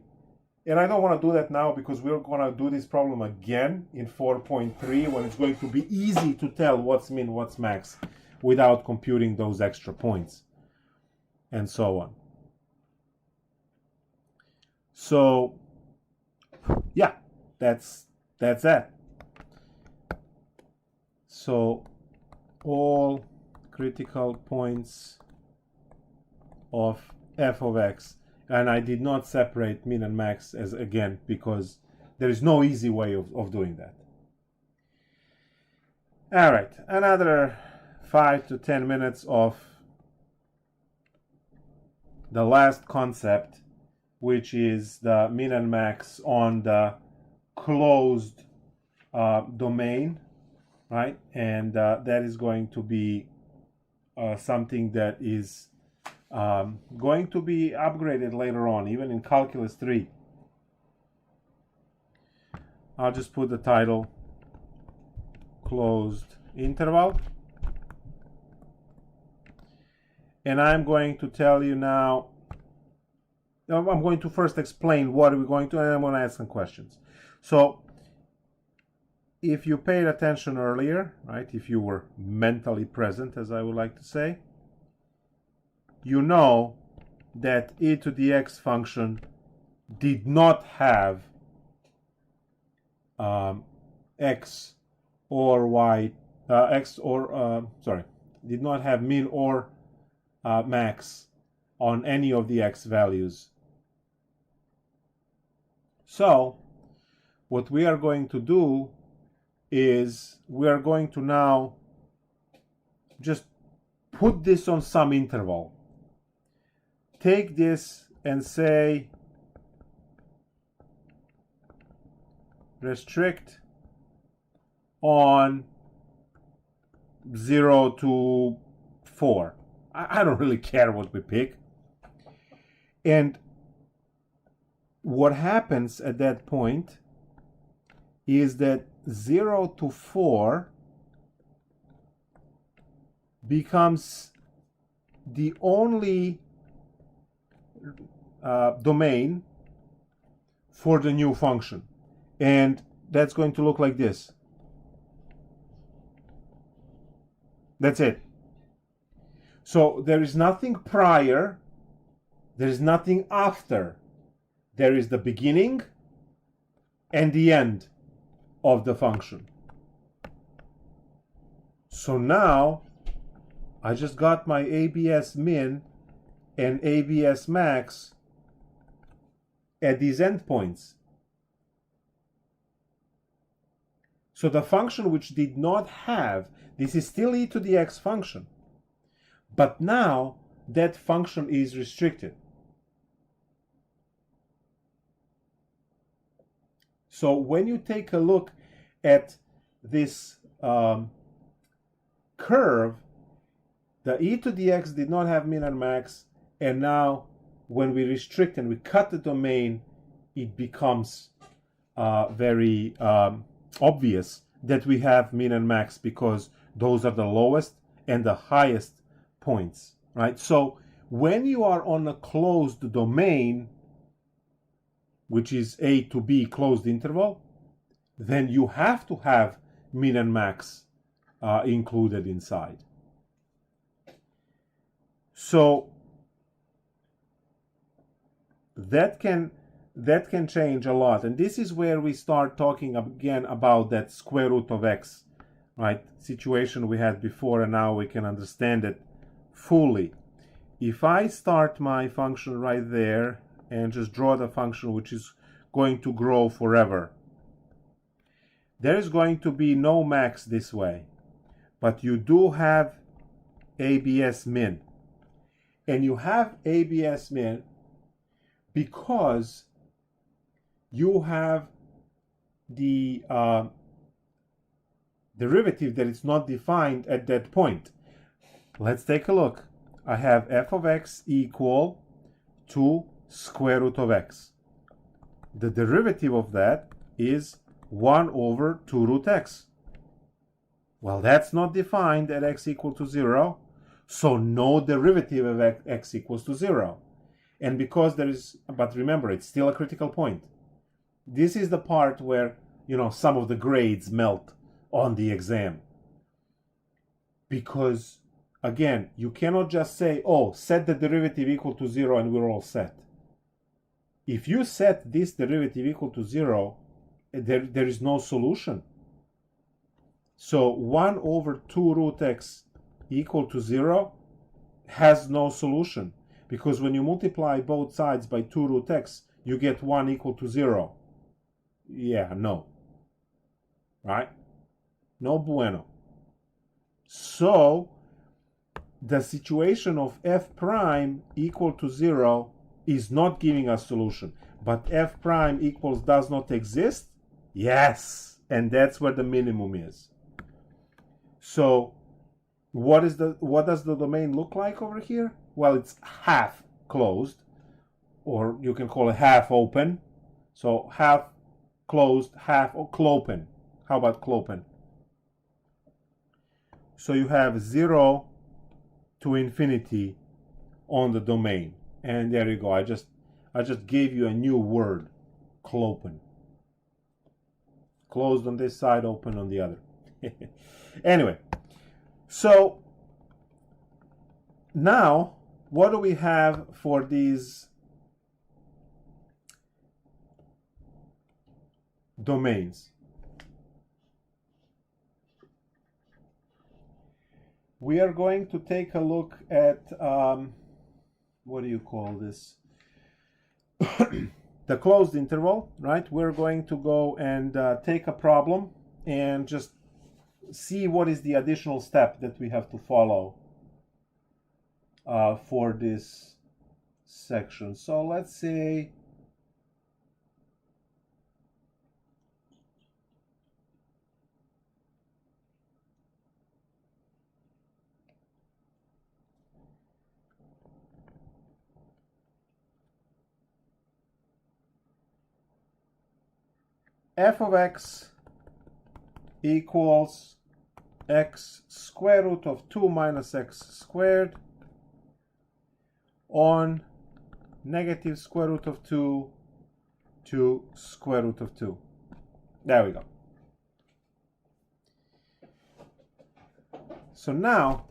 and I don't want to do that now because we're going to do this problem again in 4.3 when it's going to be easy to tell what's min, what's max without computing those extra points and so on. So yeah, that's that. So all critical points of f of x, and I did not separate min and max as again because there is no easy way of doing that. All right, another 5 to 10 minutes of the last concept, which is the min and max on the closed domain, right? And that is going to be something that is going to be upgraded later on, even in Calculus 3. I'll just put the title closed interval. And I'm going to tell you now, I'm going to first explain what we're going to, and I'm going to ask some questions. So, if you paid attention earlier, right, if you were mentally present, as I would like to say, you know that e to the x function did not have x or y, did not have min or max on any of the x values. So, what we are going to do is we are going to now just put this on some interval. Take this and say restrict on 0 to 4. I don't really care what we pick. And what happens at that point is that 0 to 4 becomes the only domain for the new function. And that's going to look like this. That's it. So there is nothing prior, there is nothing after. There is the beginning and the end of the function. So now I just got my ABS min and ABS max at these endpoints. So the function which did not have, this is still e to the x function, but now that function is restricted. So when you take a look at this curve, the e to the x did not have min and max, and now when we restrict and we cut the domain, it becomes very obvious that we have min and max, because those are the lowest and the highest points, right? So when you are on a closed domain, which is a to b closed interval, then you have to have min and max included inside. So that can change a lot, and this is where we start talking again about that square root of x, right, situation we had before, and now we can understand it fully. If I start my function right there and just draw the function which is going to grow forever, there is going to be no max this way, but you do have ABS min, and you have ABS min because you have the derivative that is not defined at that point. Let's take a look. I have f of x equal to square root of x. The derivative of that is 1 over 2 root x. Well, that's not defined at x equal to 0, so no derivative of x equals to 0. And because there is, but remember, it's still a critical point. This is the part where, some of the grades melt on the exam. Because, again, you cannot just say, oh, set the derivative equal to 0 and we're all set. If you set this derivative equal to 0, there is no solution. So 1 over 2 root x equal to 0 has no solution, because when you multiply both sides by 2 root x, you get 1 equal to 0. Yeah, no. Right? No bueno. So the situation of f prime equal to 0 is not giving us solution, but f prime equals does not exist. Yes, and that's where the minimum is. So what does the domain look like over here? Well, it's half closed, or you can call it half open. So half closed, half open. How about clopen? So you have 0 to infinity on the domain, and there you go. I just gave you a new word, clopen. Closed on this side, open on the other. Anyway, so now what do we have for these domains? We are going to take a look at what do you call this? The closed interval, right? We're going to go and take a problem and just see what is the additional step that we have to follow for this section. So let's say f of x equals x square root of 2 minus x squared on negative square root of 2 to square root of 2. There we go. So now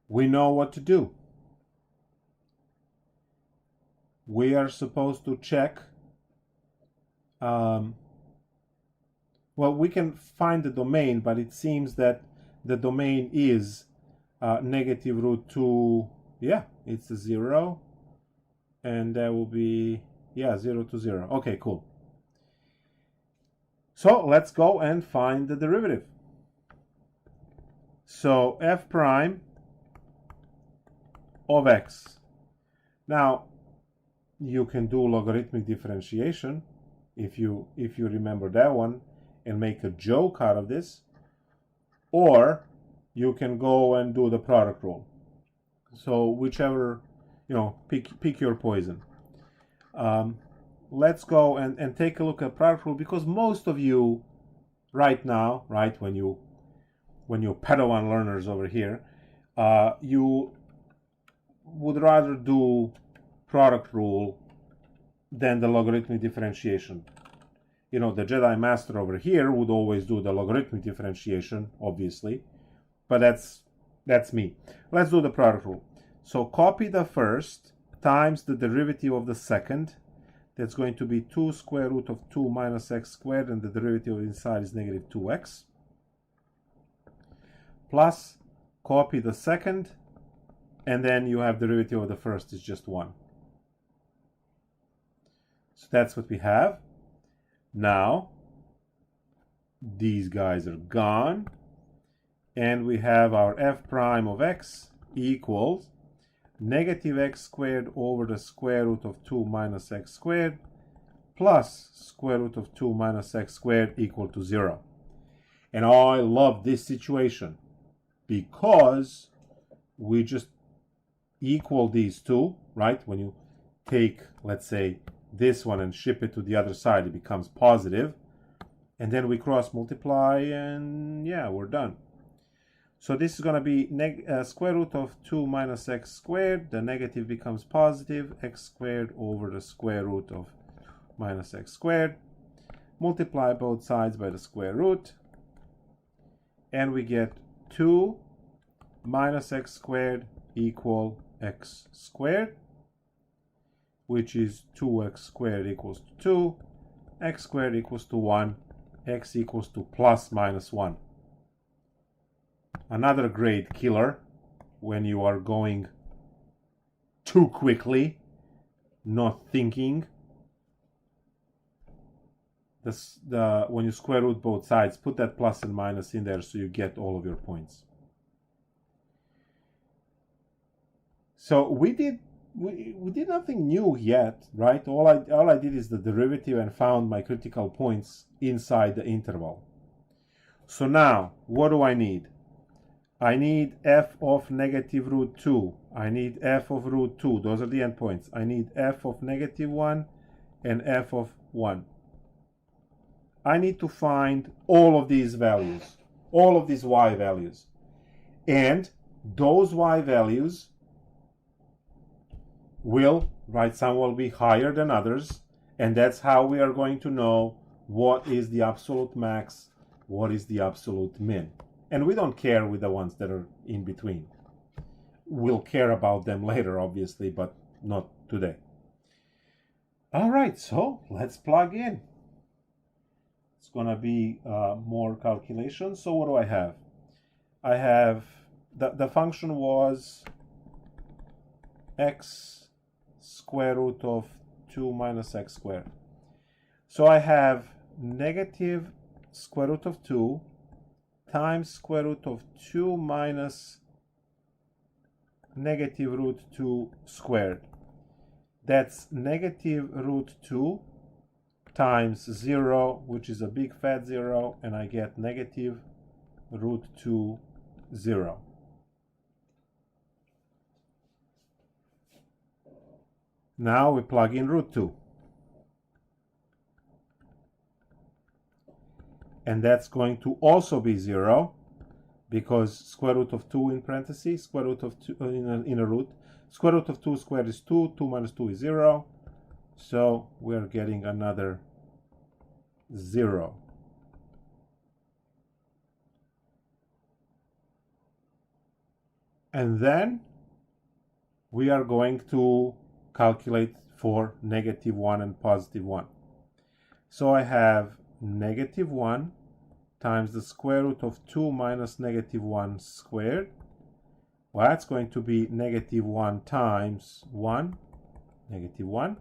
we know what to do. We are supposed to check. Well, we can find the domain, but it seems that the domain is negative root 2. Yeah, it's a 0. And that will be, yeah, 0 to 0. Okay, cool. So let's go and find the derivative. So f prime of x. Now, you can do logarithmic differentiation if you remember that one and make a joke out of this, or you can go and do the product rule. So whichever, pick your poison. Let's go and take a look at product rule, because most of you right now, right, when you Padawan learners over here, you would rather do product rule than the logarithmic differentiation. The Jedi Master over here would always do the logarithmic differentiation, obviously, but that's me. Let's do the product rule. So copy the first times the derivative of the second. That's going to be 2 square root of 2 minus x squared, and the derivative inside is negative 2x. Plus, copy the second, and then you have derivative of the first is just 1. So that's what we have. Now, these guys are gone, and we have our f prime of x equals negative x squared over the square root of 2 minus x squared plus square root of 2 minus x squared equal to 0. And I love this situation because we just equal these two, right? When you take, let's say, this one and ship it to the other side, it becomes positive, and then we cross multiply, and yeah, we're done. So this is going to be square root of 2 minus x squared. The negative becomes positive, x squared over the square root of minus x squared. Multiply both sides by the square root, and we get 2 minus x squared equal x squared, which is 2x squared equals to 2, x squared equals to 1, x equals to plus minus 1. Another great killer when you are going too quickly, not thinking. When you square root both sides, put that plus and minus in there so you get all of your points. So we did nothing new yet, right? All I did is the derivative and found my critical points inside the interval. So now, what do I need? I need f of negative root 2. I need f of root 2. Those are the endpoints. I need f of negative 1 and f of 1. I need to find all of these values, all of these y values. And those y values will, right, some will be higher than others, and that's how we are going to know what is the absolute max, what is the absolute min. And we don't care with the ones that are in between. We'll care about them later, obviously, but not today. All right, so let's plug in. It's gonna be more calculations. So what do I have? I have, the function was x square root of 2 minus x squared. So I have negative square root of 2 times square root of 2 minus negative root 2 squared. That's negative root 2 times 0, which is a big fat 0, and I get negative root 2, 0. Now we plug in root 2. And that's going to also be 0, because square root of 2 in parentheses, square root of 2 in a root. Square root of 2 squared is 2, 2 minus 2 is 0. So we're getting another 0. And then we are going to calculate for negative 1 and positive 1. So I have negative 1 times the square root of 2 minus negative 1 squared. Well, that's going to be negative 1 times 1, negative 1.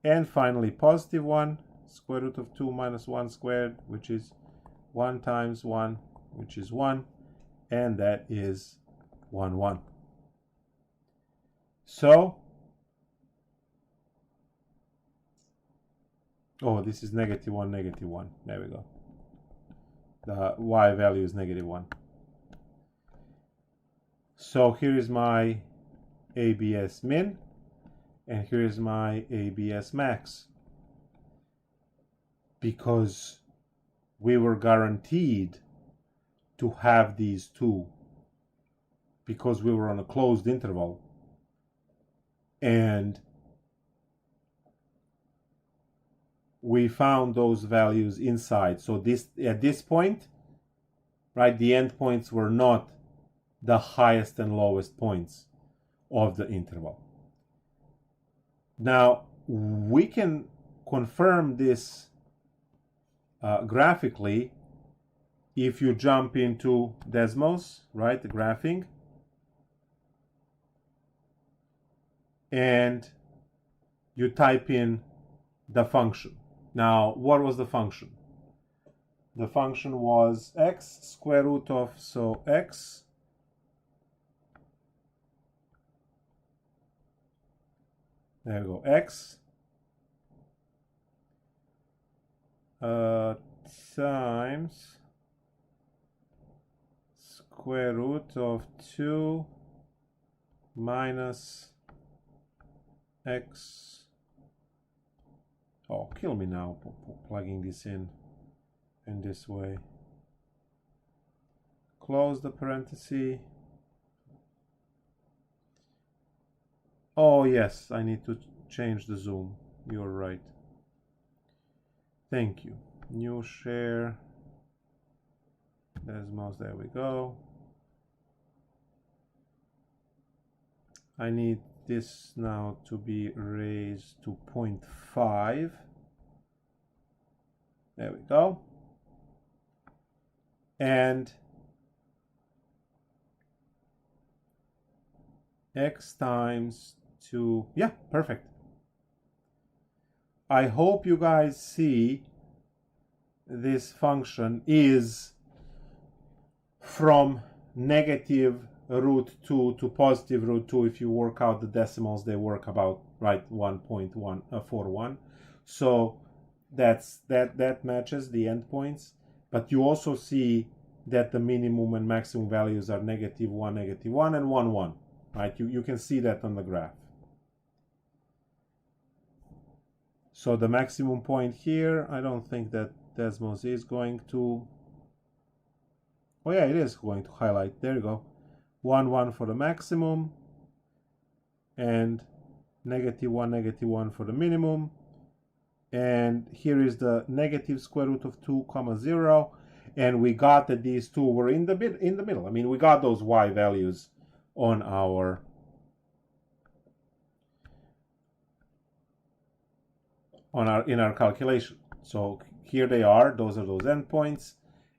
And finally, positive 1, square root of 2 minus 1 squared, which is 1 times 1, which is 1. And that is 1, 1. So, oh, this is negative 1, negative 1. There we go. The y value is negative 1. So here is my ABS min, and here is my ABS max. Because we were guaranteed to have these two, because we were on a closed interval. And we found those values inside. So this, at this point, right, the endpoints were not the highest and lowest points of the interval. Now, we can confirm this graphically if you jump into Desmos, right, the graphing, and you type in the function. Now, what was the function? The function was x square root of, so x there we go, x times square root of 2 minus x. Oh, kill me now, plugging this in this way. Close the parenthesis. Oh yes, I need to change the zoom. You're right. Thank you. New share. Desmos, there we go. I need this now to be raised to 0.5. There we go. And x times 2, yeah, perfect. I hope you guys see this function is from negative root 2 to positive root 2. If you work out the decimals, they work about, right, 1.141. So that matches the endpoints. But you also see that the minimum and maximum values are -1, -1, and 1, 1. Right? You can see that on the graph. So the maximum point here, I don't think that Desmos is going to... Oh yeah, it is going to highlight. There you go. 1, 1 for the maximum, and -1, -1 for the minimum. And here is the negative square root of 2, 0. And we got that these two were in the middle. I mean, we got those y values on our in our calculation. So here they are. Those are those endpoints,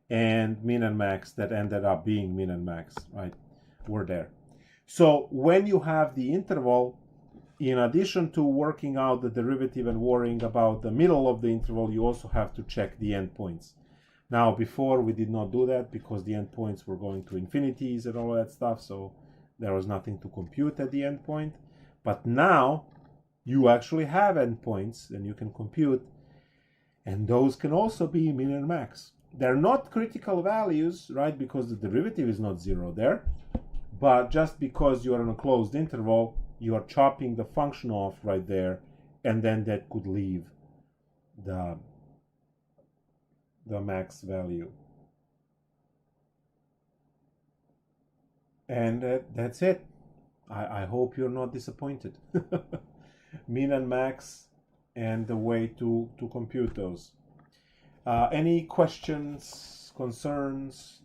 and min and max that ended up being min and max, right? Were there. So when you have the interval, in addition to working out the derivative and worrying about the middle of the interval, you also have to check the endpoints. Now, before we did not do that because the endpoints were going to infinities and all that stuff, so there was nothing to compute at the endpoint. But now you actually have endpoints and you can compute, and those can also be min and max. They're not critical values, right, because the derivative is not 0 there, but just because you are in a closed interval, you are chopping the function off right there, and then that could leave the max value. And that's it. I hope you're not disappointed. Min and max and the way to compute those. Any questions, concerns?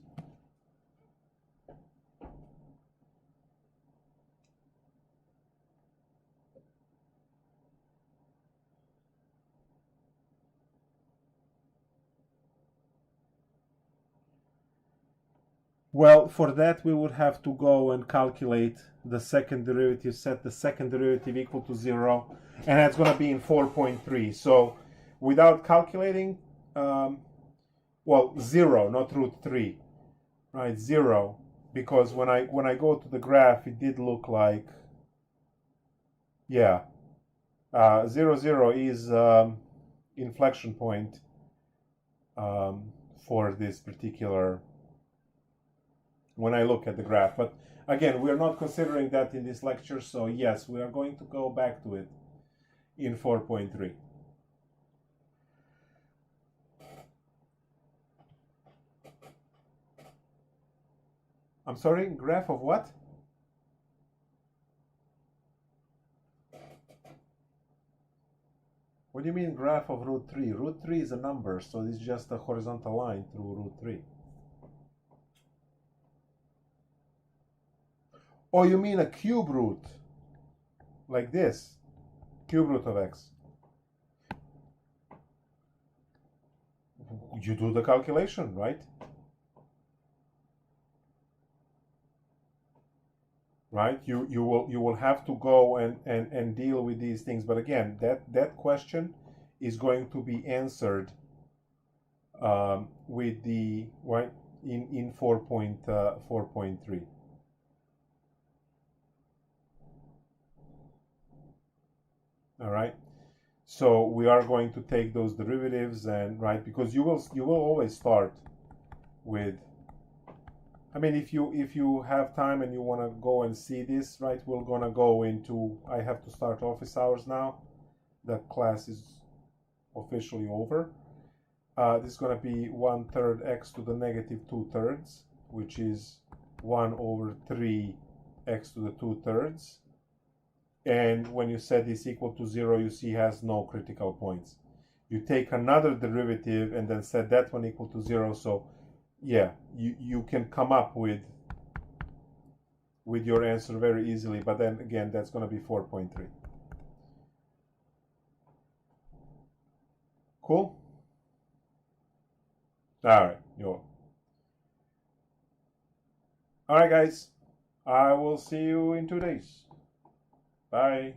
Well, for that we would have to go and calculate the second derivative, set the second derivative equal to 0, and that's going to be in 4.3. So without calculating, well, 0, not root 3, right? 0, because when I go to the graph, it did look like, yeah, 0, 0 is inflection point for this particular, when I look at the graph. But again, we're not considering that in this lecture, so yes, we are going to go back to it in 4.3. I'm sorry, graph of what? What do you mean graph of root 3? Root 3 is a number, so it's just a horizontal line through root 3. Oh, you mean a cube root, like this, cube root of x. You do the calculation, right? Right? You will have to go and deal with these things. But again, that question is going to be answered with the right in 4.3. All right, so we are going to take those derivatives, and right, because you will always start with, I mean, if you have time and you want to go and see this, right, we're gonna go into, I have to start office hours now. The class is officially over. This is gonna be 1/3 x to the -2/3, which is 1/3 x to the 2/3. And when you set this equal to 0, you see has no critical points. You take another derivative and then set that one equal to 0. So yeah, you can come up with your answer very easily. But then again, that's going to be 4.3. Cool? All right. All right, guys. I will see you in 2 days. Bye.